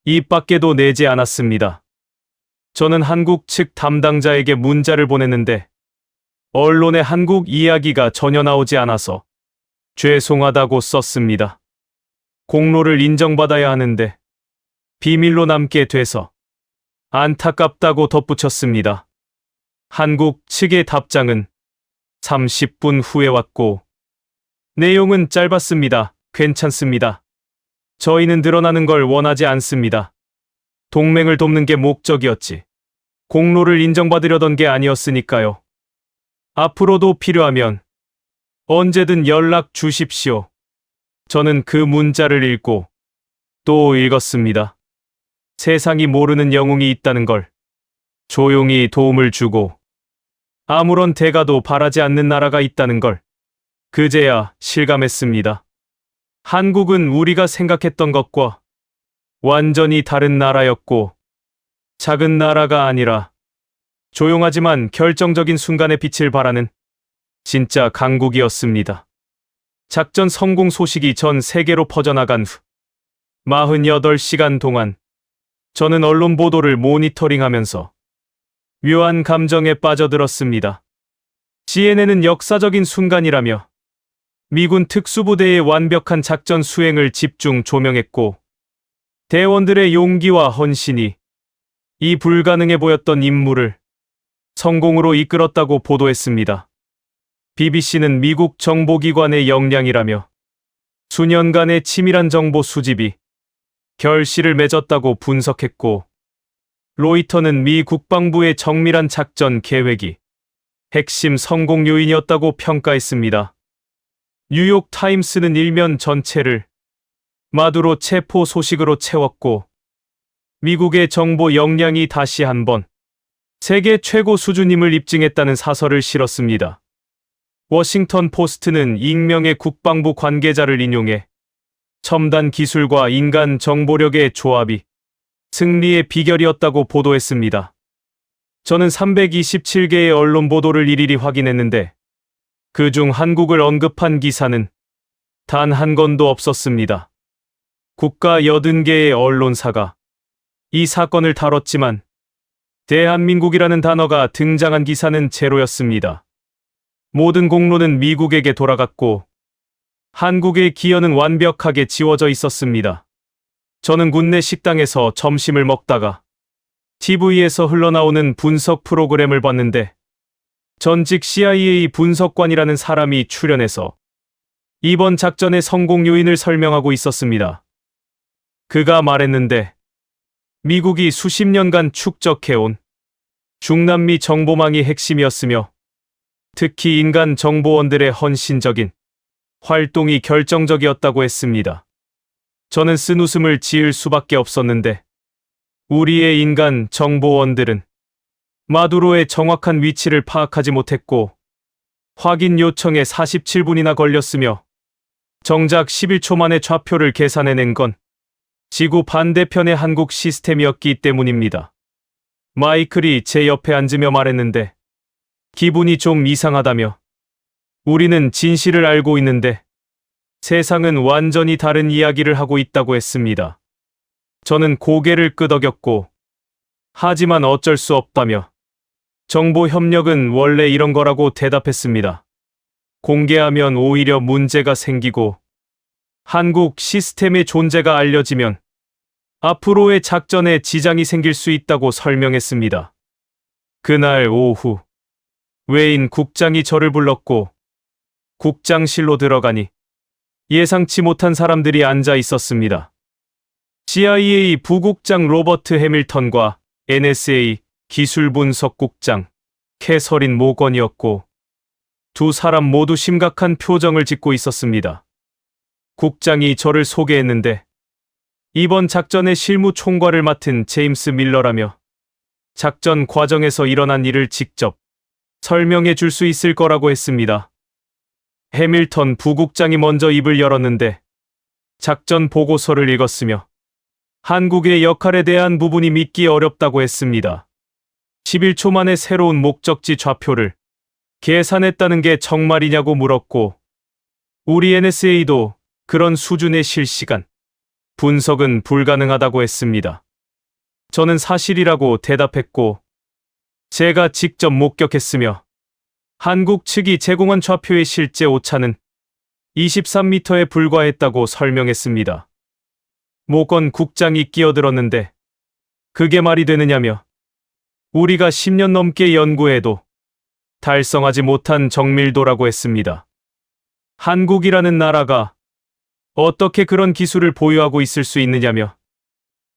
입 밖에도 내지 않았습니다. 저는 한국 측 담당자에게 문자를 보냈는데 언론에 한국 이야기가 전혀 나오지 않아서 죄송하다고 썼습니다. 공로를 인정받아야 하는데 비밀로 남게 돼서 안타깝다고 덧붙였습니다. 한국 측의 답장은 30분 후에 왔고 내용은 짧았습니다. 괜찮습니다. 저희는 드러나는 걸 원하지 않습니다. 동맹을 돕는 게 목적이었지. 공로를 인정받으려던 게 아니었으니까요. 앞으로도 필요하면 언제든 연락 주십시오. 저는 그 문자를 읽고 또 읽었습니다. 세상이 모르는 영웅이 있다는 걸, 조용히 도움을 주고 아무런 대가도 바라지 않는 나라가 있다는 걸 그제야 실감했습니다. 한국은 우리가 생각했던 것과 완전히 다른 나라였고 작은 나라가 아니라 조용하지만 결정적인 순간의 빛을 발하는 진짜 강국이었습니다. 작전 성공 소식이 전 세계로 퍼져나간 후 48시간 동안 저는 언론 보도를 모니터링하면서 묘한 감정에 빠져들었습니다. CNN은 역사적인 순간이라며 미군 특수부대의 완벽한 작전 수행을 집중 조명했고 대원들의 용기와 헌신이 이 불가능해 보였던 임무를 성공으로 이끌었다고 보도했습니다. BBC는 미국 정보기관의 역량이라며 수년간의 치밀한 정보 수집이 결실을 맺었다고 분석했고 로이터는 미 국방부의 정밀한 작전 계획이 핵심 성공 요인이었다고 평가했습니다. 뉴욕 타임스는 일면 전체를 마두로 체포 소식으로 채웠고 미국의 정보 역량이 다시 한번 세계 최고 수준임을 입증했다는 사설을 실었습니다. 워싱턴 포스트는 익명의 국방부 관계자를 인용해 첨단 기술과 인간 정보력의 조합이 승리의 비결이었다고 보도했습니다. 저는 327개의 언론 보도를 일일이 확인했는데 그중 한국을 언급한 기사는 단 한 건도 없었습니다. 국가 80개의 언론사가 이 사건을 다뤘지만 대한민국이라는 단어가 등장한 기사는 제로였습니다. 모든 공로는 미국에게 돌아갔고 한국의 기여는 완벽하게 지워져 있었습니다. 저는 군내 식당에서 점심을 먹다가 TV에서 흘러나오는 분석 프로그램을 봤는데 전직 CIA 분석관이라는 사람이 출연해서 이번 작전의 성공 요인을 설명하고 있었습니다. 그가 말했는데 미국이 수십 년간 축적해온 중남미 정보망이 핵심이었으며 특히 인간 정보원들의 헌신적인 활동이 결정적이었다고 했습니다. 저는 쓴웃음을 지을 수밖에 없었는데 우리의 인간 정보원들은 마두로의 정확한 위치를 파악하지 못했고 확인 요청에 47분이나 걸렸으며 정작 11초 만에 좌표를 계산해낸 건 지구 반대편의 한국 시스템이었기 때문입니다. 마이클이 제 옆에 앉으며 말했는데 기분이 좀 이상하다며 우리는 진실을 알고 있는데 세상은 완전히 다른 이야기를 하고 있다고 했습니다. 저는 고개를 끄덕였고, 하지만 어쩔 수 없다며, 정보 협력은 원래 이런 거라고 대답했습니다. 공개하면 오히려 문제가 생기고, 한국 시스템의 존재가 알려지면 앞으로의 작전에 지장이 생길 수 있다고 설명했습니다. 그날 오후, 외인 국장이 저를 불렀고, 국장실로 들어가니 예상치 못한 사람들이 앉아 있었습니다. CIA 부국장 로버트 해밀턴과 NSA 기술분석국장 캐서린 모건이었고, 두 사람 모두 심각한 표정을 짓고 있었습니다. 국장이 저를 소개했는데, 이번 작전의 실무 총괄을 맡은 제임스 밀러라며 작전 과정에서 일어난 일을 직접 설명해 줄 수 있을 거라고 했습니다. 해밀턴 부국장이 먼저 입을 열었는데 작전 보고서를 읽었으며 한국의 역할에 대한 부분이 믿기 어렵다고 했습니다. 11초 만에 새로운 목적지 좌표를 계산했다는 게 정말이냐고 물었고, 우리 NSA도 그런 수준의 실시간 분석은 불가능하다고 했습니다. 저는 사실이라고 대답했고, 제가 직접 목격했으며 한국 측이 제공한 좌표의 실제 오차는 23m에 불과했다고 설명했습니다. 모건 국장이 끼어들었는데 그게 말이 되느냐며 우리가 10년 넘게 연구해도 달성하지 못한 정밀도라고 했습니다. 한국이라는 나라가 어떻게 그런 기술을 보유하고 있을 수 있느냐며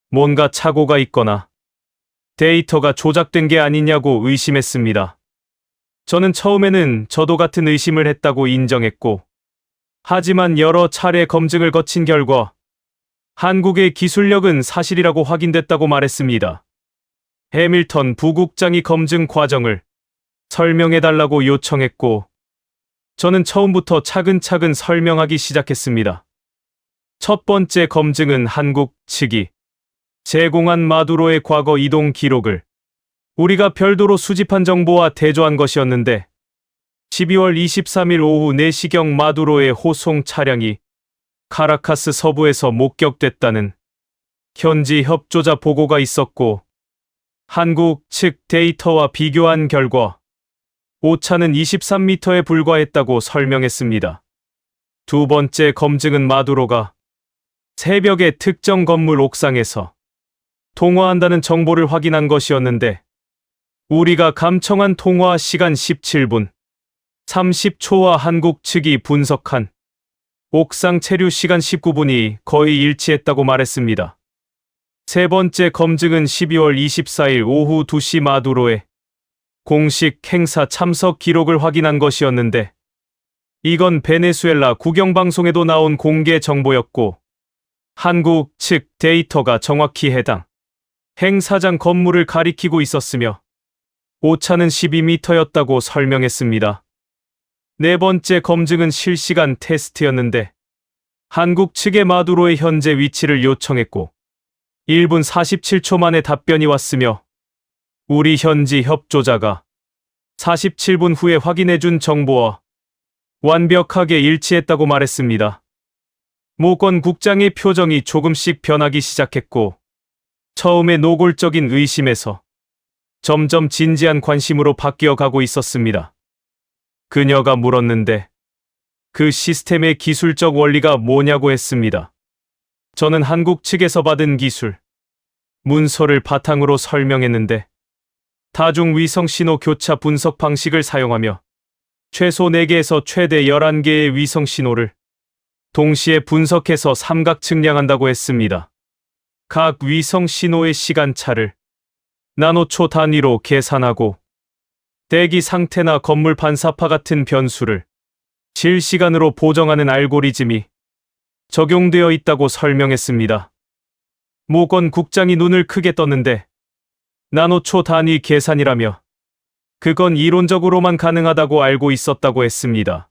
뭔가 착오가 있거나 데이터가 조작된 게 아니냐고 의심했습니다. 저는 처음에는 저도 같은 의심을 했다고 인정했고, 하지만 여러 차례 검증을 거친 결과 한국의 기술력은 사실이라고 확인됐다고 말했습니다. 해밀턴 부국장이 검증 과정을 설명해달라고 요청했고, 저는 처음부터 차근차근 설명하기 시작했습니다. 첫 번째 검증은 한국 측이 제공한 마두로의 과거 이동 기록을 우리가 별도로 수집한 정보와 대조한 것이었는데, 12월 23일 오후 4시경 마두로의 호송 차량이 카라카스 서부에서 목격됐다는 현지 협조자 보고가 있었고, 한국 측 데이터와 비교한 결과 오차는 23m에 불과했다고 설명했습니다. 두 번째 검증은 마두로가 새벽에 특정 건물 옥상에서 통화한다는 정보를 확인한 것이었는데, 우리가 감청한 통화 시간 17분 30초와 한국 측이 분석한 옥상 체류 시간 19분이 거의 일치했다고 말했습니다. 세 번째 검증은 12월 24일 오후 2시 마두로의 공식 행사 참석 기록을 확인한 것이었는데, 이건 베네수엘라 국영방송에도 나온 공개 정보였고, 한국 측 데이터가 정확히 해당 행사장 건물을 가리키고 있었으며 오차는 12m였다고 설명했습니다. 네 번째 검증은 실시간 테스트였는데, 한국 측의 마두로의 현재 위치를 요청했고 1분 47초 만에 답변이 왔으며, 우리 현지 협조자가 47분 후에 확인해준 정보와 완벽하게 일치했다고 말했습니다. 모건 국장의 표정이 조금씩 변하기 시작했고, 처음에 노골적인 의심에서 점점 진지한 관심으로 바뀌어 가고 있었습니다. 그녀가 물었는데 그 시스템의 기술적 원리가 뭐냐고 했습니다. 저는 한국 측에서 받은 기술, 문서를 바탕으로 설명했는데, 다중 위성 신호 교차 분석 방식을 사용하며 최소 4개에서 최대 11개의 위성 신호를 동시에 분석해서 삼각 측량한다고 했습니다. 각 위성 신호의 시간차를 나노초 단위로 계산하고 대기 상태나 건물 반사파 같은 변수를 실시간으로 보정하는 알고리즘이 적용되어 있다고 설명했습니다. 모건 국장이 눈을 크게 떴는데, 나노초 단위 계산이라며 그건 이론적으로만 가능하다고 알고 있었다고 했습니다.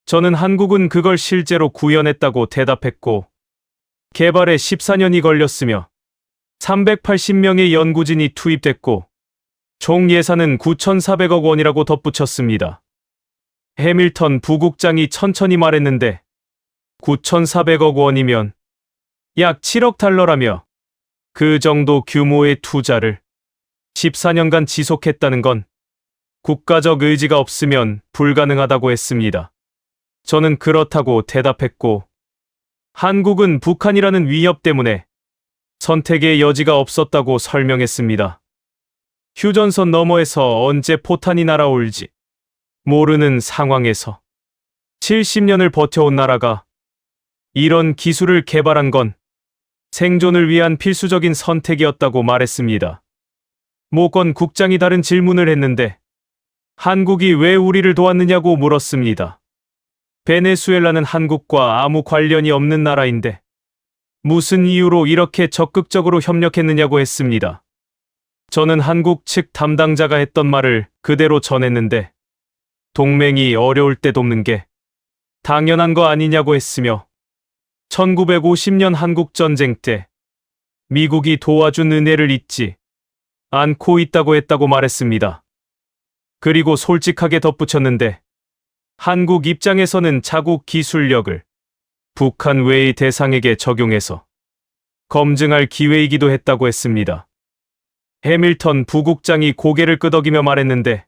저는 한국은 그걸 실제로 구현했다고 대답했고, 개발에 14년이 걸렸으며 380명의 연구진이 투입됐고 총 예산은 9,400억 원이라고 덧붙였습니다. 해밀턴 부국장이 천천히 말했는데 9,400억 원이면 약 7억 달러라며 그 정도 규모의 투자를 14년간 지속했다는 건 국가적 의지가 없으면 불가능하다고 했습니다. 저는 그렇다고 대답했고, 한국은 북한이라는 위협 때문에 선택의 여지가 없었다고 설명했습니다. 휴전선 너머에서 언제 포탄이 날아올지 모르는 상황에서 70년을 버텨온 나라가 이런 기술을 개발한 건 생존을 위한 필수적인 선택이었다고 말했습니다. 모건 국장이 다른 질문을 했는데 한국이 왜 우리를 도왔느냐고 물었습니다. 베네수엘라는 한국과 아무 관련이 없는 나라인데 무슨 이유로 이렇게 적극적으로 협력했느냐고 했습니다. 저는 한국 측 담당자가 했던 말을 그대로 전했는데 동맹이 어려울 때 돕는 게 당연한 거 아니냐고 했으며 1950년 한국전쟁 때 미국이 도와준 은혜를 잊지 않고 있다고 했다고 말했습니다. 그리고 솔직하게 덧붙였는데 한국 입장에서는 자국 기술력을 북한 외의 대상에게 적용해서 검증할 기회이기도 했다고 했습니다. 해밀턴 부국장이 고개를 끄덕이며 말했는데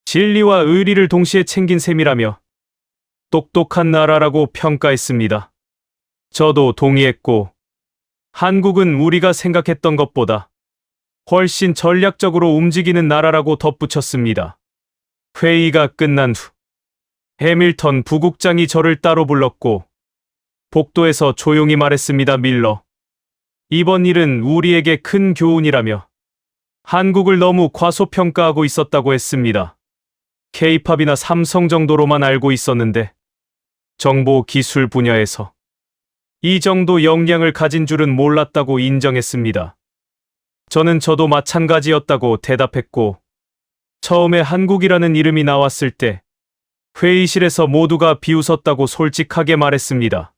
진리와 의리를 동시에 챙긴 셈이라며 똑똑한 나라라고 평가했습니다. 저도 동의했고, 한국은 우리가 생각했던 것보다 훨씬 전략적으로 움직이는 나라라고 덧붙였습니다. 회의가 끝난 후 해밀턴 부국장이 저를 따로 불렀고 복도에서 조용히 말했습니다. 밀러, 이번 일은 우리에게 큰 교훈이라며 한국을 너무 과소평가하고 있었다고 했습니다. K-팝이나 삼성 정도로만 알고 있었는데 정보 기술 분야에서 이 정도 역량을 가진 줄은 몰랐다고 인정했습니다. 저도 마찬가지였다고 대답했고, 처음에 한국이라는 이름이 나왔을 때 회의실에서 모두가 비웃었다고 솔직하게 말했습니다.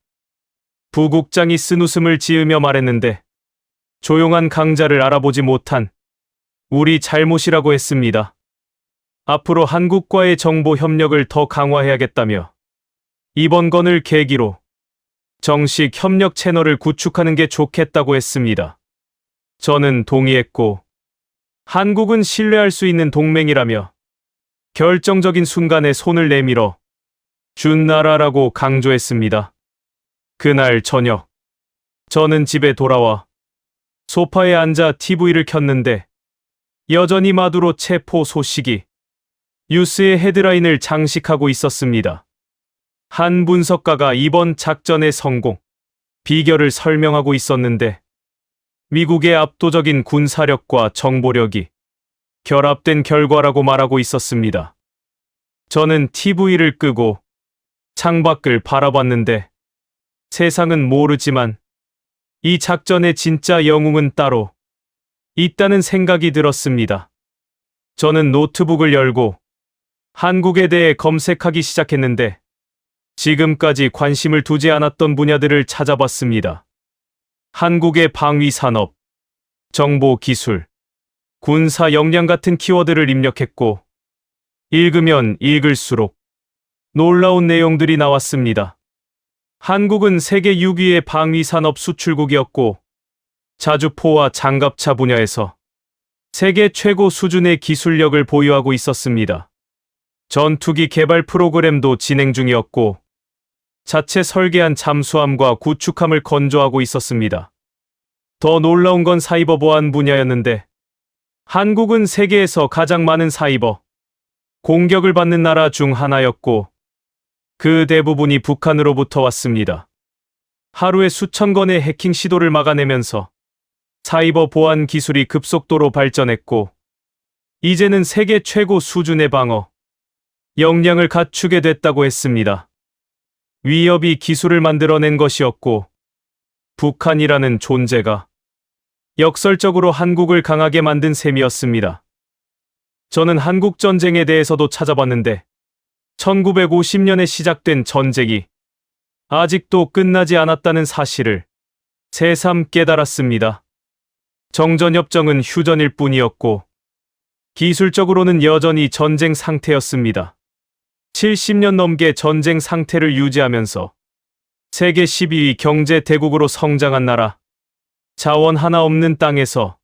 부국장이 쓴웃음을 지으며 말했는데 조용한 강자를 알아보지 못한 우리 잘못이라고 했습니다. 앞으로 한국과의 정보 협력을 더 강화해야겠다며 이번 건을 계기로 정식 협력 채널을 구축하는 게 좋겠다고 했습니다. 저는 동의했고, 한국은 신뢰할 수 있는 동맹이라며 결정적인 순간에 손을 내밀어 준 나라라고 강조했습니다. 그날 저녁, 저는 집에 돌아와 소파에 앉아 TV를 켰는데 여전히 마두로 체포 소식이 뉴스의 헤드라인을 장식하고 있었습니다. 한 분석가가 이번 작전의 성공 비결을 설명하고 있었는데 미국의 압도적인 군사력과 정보력이 결합된 결과라고 말하고 있었습니다. 저는 TV를 끄고 창밖을 바라봤는데 세상은 모르지만 이 작전의 진짜 영웅은 따로 있다는 생각이 들었습니다. 저는 노트북을 열고 한국에 대해 검색하기 시작했는데 지금까지 관심을 두지 않았던 분야들을 찾아봤습니다. 한국의 방위산업, 정보기술, 군사 역량 같은 키워드를 입력했고 읽으면 읽을수록 놀라운 내용들이 나왔습니다. 한국은 세계 6위의 방위산업 수출국이었고 자주포와 장갑차 분야에서 세계 최고 수준의 기술력을 보유하고 있었습니다. 전투기 개발 프로그램도 진행 중이었고 자체 설계한 잠수함과 구축함을 건조하고 있었습니다. 더 놀라운 건 사이버 보안 분야였는데 한국은 세계에서 가장 많은 사이버 공격을 받는 나라 중 하나였고 그 대부분이 북한으로부터 왔습니다. 하루에 수천 건의 해킹 시도를 막아내면서 사이버 보안 기술이 급속도로 발전했고 이제는 세계 최고 수준의 방어 역량을 갖추게 됐다고 했습니다. 위협이 기술을 만들어낸 것이었고 북한이라는 존재가 역설적으로 한국을 강하게 만든 셈이었습니다. 저는 한국 전쟁에 대해서도 찾아봤는데 1950년에 시작된 전쟁이 아직도 끝나지 않았다는 사실을 새삼 깨달았습니다. 정전협정은 휴전일 뿐이었고 기술적으로는 여전히 전쟁 상태였습니다. 70년 넘게 전쟁 상태를 유지하면서 세계 12위 경제 대국으로 성장한 나라. 자원 하나 없는 땅에서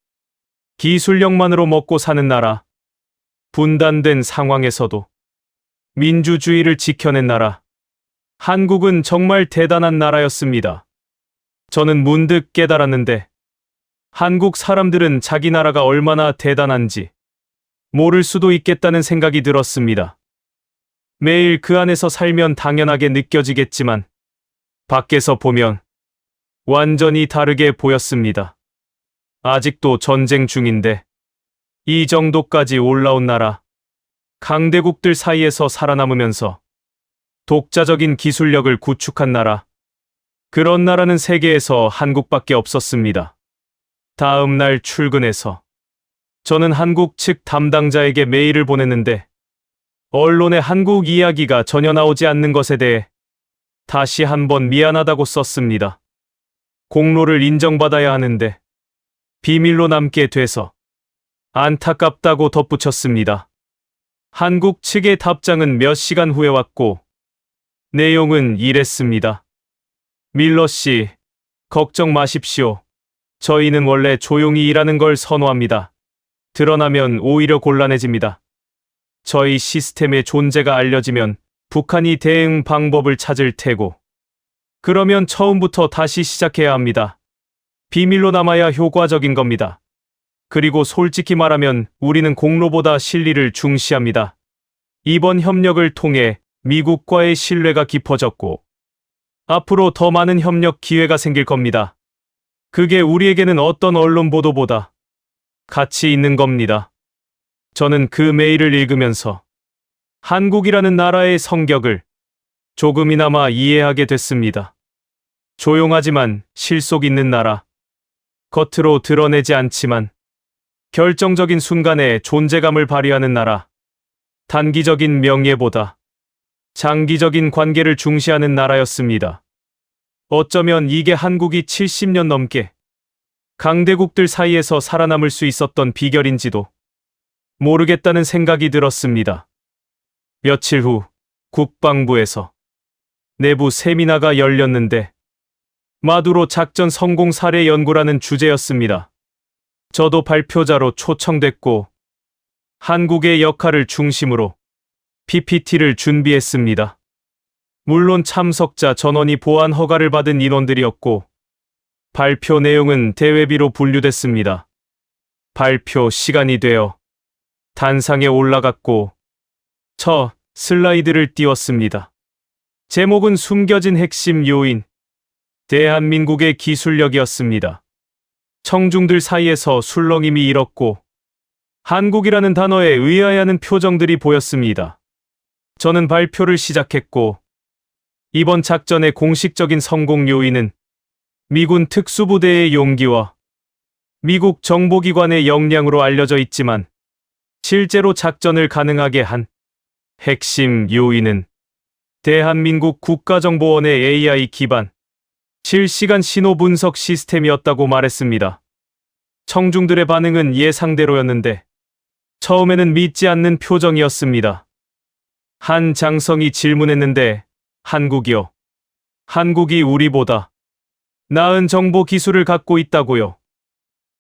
기술력만으로 먹고 사는 나라. 분단된 상황에서도 민주주의를 지켜낸 나라. 한국은 정말 대단한 나라였습니다. 저는 문득 깨달았는데 한국 사람들은 자기 나라가 얼마나 대단한지 모를 수도 있겠다는 생각이 들었습니다. 매일 그 안에서 살면 당연하게 느껴지겠지만 밖에서 보면 완전히 다르게 보였습니다. 아직도 전쟁 중인데 이 정도까지 올라온 나라, 강대국들 사이에서 살아남으면서 독자적인 기술력을 구축한 나라, 그런 나라는 세계에서 한국밖에 없었습니다. 다음 날 출근해서 저는 한국 측 담당자에게 메일을 보냈는데 언론에 한국 이야기가 전혀 나오지 않는 것에 대해 다시 한번 미안하다고 썼습니다. 공로를 인정받아야 하는데 비밀로 남게 돼서 안타깝다고 덧붙였습니다. 한국 측의 답장은 몇 시간 후에 왔고 내용은 이랬습니다. 밀러 씨, 걱정 마십시오. 저희는 원래 조용히 일하는 걸 선호합니다. 드러나면 오히려 곤란해집니다. 저희 시스템의 존재가 알려지면 북한이 대응 방법을 찾을 테고, 그러면 처음부터 다시 시작해야 합니다. 비밀로 남아야 효과적인 겁니다. 그리고 솔직히 말하면 우리는 공로보다 실리를 중시합니다. 이번 협력을 통해 미국과의 신뢰가 깊어졌고, 앞으로 더 많은 협력 기회가 생길 겁니다. 그게 우리에게는 어떤 언론 보도보다 가치 있는 겁니다. 저는 그 메일을 읽으면서 한국이라는 나라의 성격을 조금이나마 이해하게 됐습니다. 조용하지만 실속 있는 나라. 겉으로 드러내지 않지만 결정적인 순간에 존재감을 발휘하는 나라. 단기적인 명예보다 장기적인 관계를 중시하는 나라였습니다. 어쩌면 이게 한국이 70년 넘게 강대국들 사이에서 살아남을 수 있었던 비결인지도 모르겠다는 생각이 들었습니다. 며칠 후 국방부에서 내부 세미나가 열렸는데 마두로 작전 성공 사례 연구라는 주제였습니다. 저도 발표자로 초청됐고 한국의 역할을 중심으로 PPT를 준비했습니다. 물론 참석자 전원이 보안 허가를 받은 인원들이었고 발표 내용은 대회비로 분류됐습니다. 발표 시간이 되어 단상에 올라갔고 저 슬라이드를 띄웠습니다. 제목은 숨겨진 핵심 요인, 대한민국의 기술력이었습니다. 청중들 사이에서 술렁임이 일었고 한국이라는 단어에 의아해하는 표정들이 보였습니다. 저는 발표를 시작했고 이번 작전의 공식적인 성공 요인은 미군 특수부대의 용기와 미국 정보기관의 역량으로 알려져 있지만 실제로 작전을 가능하게 한 핵심 요인은 대한민국 국가정보원의 AI 기반 실시간 신호 분석 시스템이었다고 말했습니다. 청중들의 반응은 예상대로였는데 처음에는 믿지 않는 표정이었습니다. 한 장성이 질문했는데 한국이요? 한국이 우리보다 나은 정보 기술을 갖고 있다고요?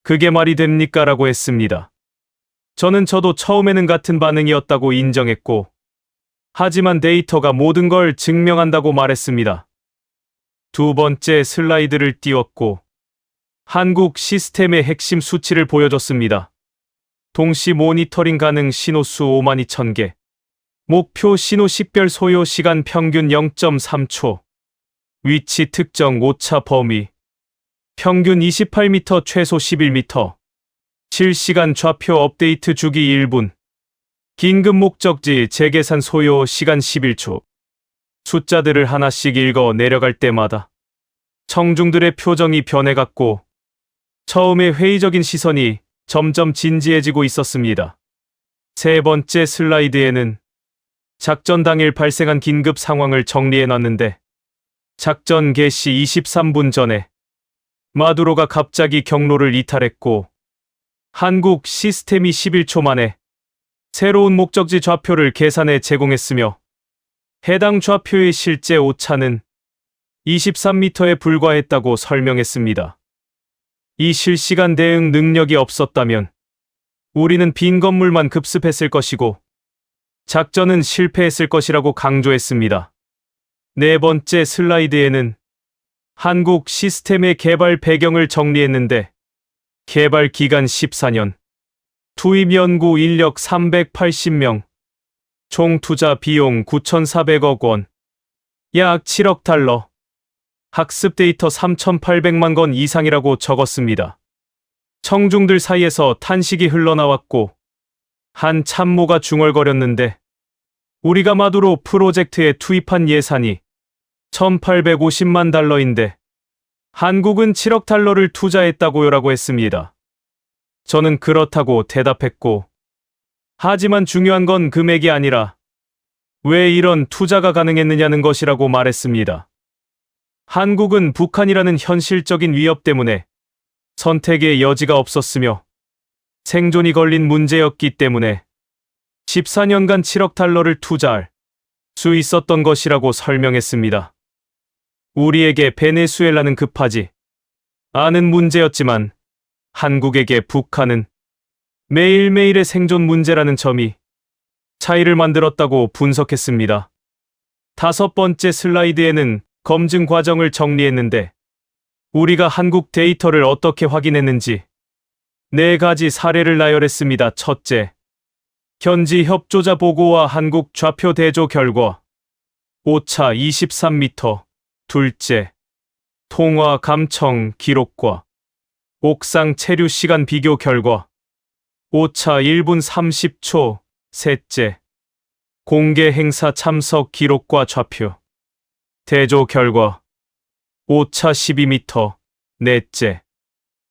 그게 말이 됩니까? 라고 했습니다. 저도 처음에는 같은 반응이었다고 인정했고 하지만 데이터가 모든 걸 증명한다고 말했습니다. 두 번째 슬라이드를 띄웠고 한국 시스템의 핵심 수치를 보여줬습니다. 동시 모니터링 가능 신호수 52,000개, 목표 신호 식별 소요 시간 평균 0.3초, 위치 특정 오차 범위, 평균 28m 최소 11m, 실시간 좌표 업데이트 주기 1분, 긴급 목적지 재계산 소요 시간 11초. 숫자들을 하나씩 읽어 내려갈 때마다 청중들의 표정이 변해갔고 처음에 회의적인 시선이 점점 진지해지고 있었습니다. 세 번째 슬라이드에는 작전 당일 발생한 긴급 상황을 정리해놨는데 작전 개시 23분 전에 마두로가 갑자기 경로를 이탈했고 한국 시스템이 11초 만에 새로운 목적지 좌표를 계산해 제공했으며 해당 좌표의 실제 오차는 23m에 불과했다고 설명했습니다. 이 실시간 대응 능력이 없었다면 우리는 빈 건물만 급습했을 것이고 작전은 실패했을 것이라고 강조했습니다. 네 번째 슬라이드에는 한국 시스템의 개발 배경을 정리했는데 개발 기간 14년, 투입 연구 인력 380명, 총 투자 비용 9,400억 원, 약 7억 달러, 학습 데이터 3,800만 건 이상이라고 적었습니다. 청중들 사이에서 탄식이 흘러나왔고 한 참모가 중얼거렸는데 우리가 마두로 프로젝트에 투입한 예산이 1,850만 달러인데 한국은 7억 달러를 투자했다고요라고 했습니다. 저는 그렇다고 대답했고 하지만 중요한 건 금액이 아니라 왜 이런 투자가 가능했느냐는 것이라고 말했습니다. 한국은 북한이라는 현실적인 위협 때문에 선택의 여지가 없었으며 생존이 걸린 문제였기 때문에 14년간 7억 달러를 투자할 수 있었던 것이라고 설명했습니다. 우리에게 베네수엘라는 급하지 않은 문제였지만 한국에게 북한은 매일매일의 생존 문제라는 점이 차이를 만들었다고 분석했습니다. 다섯 번째 슬라이드에는 검증 과정을 정리했는데 우리가 한국 데이터를 어떻게 확인했는지 4가지 사례를 나열했습니다. 첫째, 현지 협조자 보고와 한국 좌표 대조 결과 오차 23m. 둘째, 통화 감청 기록과 옥상 체류 시간 비교 결과 오차 1분 30초. 셋째, 공개 행사 참석 기록과 좌표 대조 결과 오차 12m. 넷째,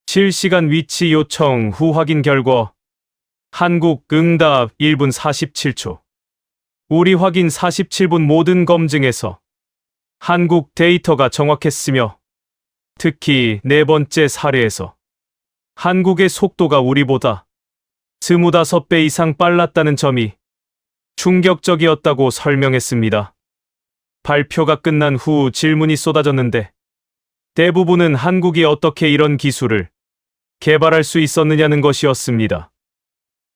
실시간 위치 요청 후 확인 결과 한국 응답 1분 47초. 우리 확인 47분 모든 검증에서 한국 데이터가 정확했으며 특히 네 번째 사례에서 한국의 속도가 우리보다 25배 이상 빨랐다는 점이 충격적이었다고 설명했습니다. 발표가 끝난 후 질문이 쏟아졌는데 대부분은 한국이 어떻게 이런 기술을 개발할 수 있었느냐는 것이었습니다.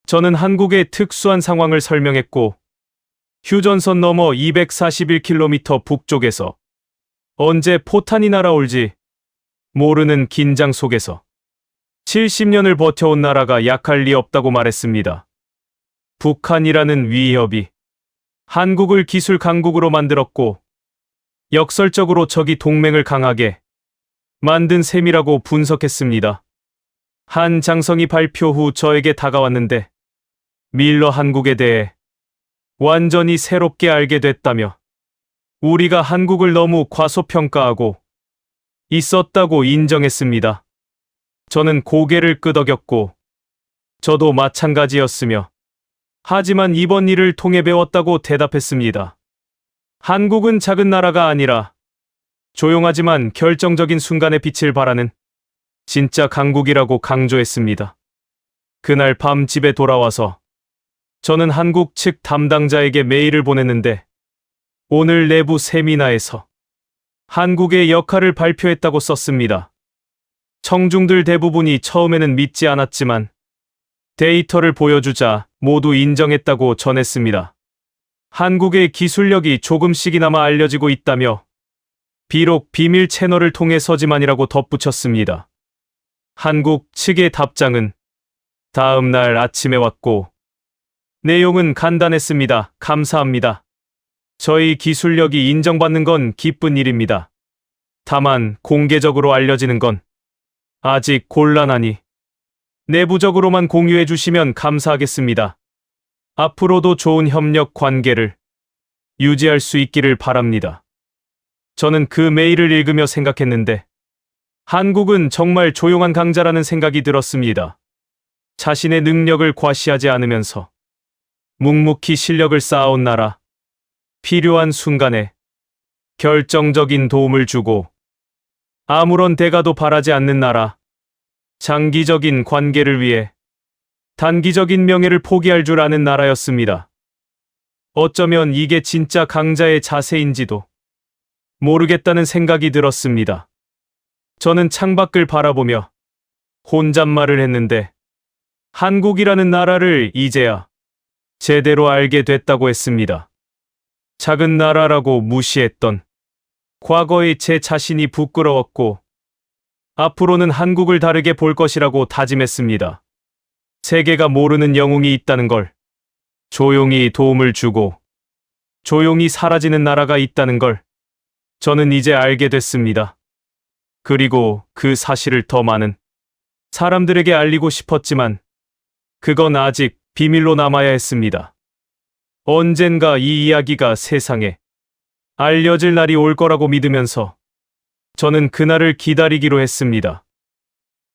저는 한국의 특수한 상황을 설명했고 휴전선 너머 241km 북쪽에서 언제 포탄이 날아올지 모르는 긴장 속에서 70년을 버텨온 나라가 약할 리 없다고 말했습니다. 북한이라는 위협이 한국을 기술 강국으로 만들었고 역설적으로 적이 동맹을 강하게 만든 셈이라고 분석했습니다. 한 장성이 발표 후 저에게 다가왔는데 밀러 한국에 대해 완전히 새롭게 알게 됐다며 우리가 한국을 너무 과소평가하고 있었다고 인정했습니다. 저는 고개를 끄덕였고 저도 마찬가지였으며 하지만 이번 일을 통해 배웠다고 대답했습니다. 한국은 작은 나라가 아니라 조용하지만 결정적인 순간에 빛을 발하는 진짜 강국이라고 강조했습니다. 그날 밤 집에 돌아와서 저는 한국 측 담당자에게 메일을 보냈는데 오늘 내부 세미나에서 한국의 역할을 발표했다고 썼습니다. 청중들 대부분이 처음에는 믿지 않았지만 데이터를 보여주자 모두 인정했다고 전했습니다. 한국의 기술력이 조금씩이나마 알려지고 있다며 비록 비밀 채널을 통해서지만이라고 덧붙였습니다. 한국 측의 답장은 다음 날 아침에 왔고 내용은 간단했습니다. 감사합니다. 저희 기술력이 인정받는 건 기쁜 일입니다. 다만 공개적으로 알려지는 건 아직 곤란하니 내부적으로만 공유해 주시면 감사하겠습니다. 앞으로도 좋은 협력 관계를 유지할 수 있기를 바랍니다. 저는 그 메일을 읽으며 생각했는데 한국은 정말 조용한 강자라는 생각이 들었습니다. 자신의 능력을 과시하지 않으면서 묵묵히 실력을 쌓아온 나라. 필요한 순간에 결정적인 도움을 주고 아무런 대가도 바라지 않는 나라. 장기적인 관계를 위해 단기적인 명예를 포기할 줄 아는 나라였습니다. 어쩌면 이게 진짜 강자의 자세인지도 모르겠다는 생각이 들었습니다. 저는 창밖을 바라보며 혼잣말을 했는데 한국이라는 나라를 이제야 제대로 알게 됐다고 했습니다. 작은 나라라고 무시했던 과거의 제 자신이 부끄러웠고 앞으로는 한국을 다르게 볼 것이라고 다짐했습니다. 세계가 모르는 영웅이 있다는 걸, 조용히 도움을 주고 조용히 사라지는 나라가 있다는 걸 저는 이제 알게 됐습니다. 그리고 그 사실을 더 많은 사람들에게 알리고 싶었지만 그건 아직 비밀로 남아야 했습니다. 언젠가 이 이야기가 세상에 알려질 날이 올 거라고 믿으면서 저는 그날을 기다리기로 했습니다.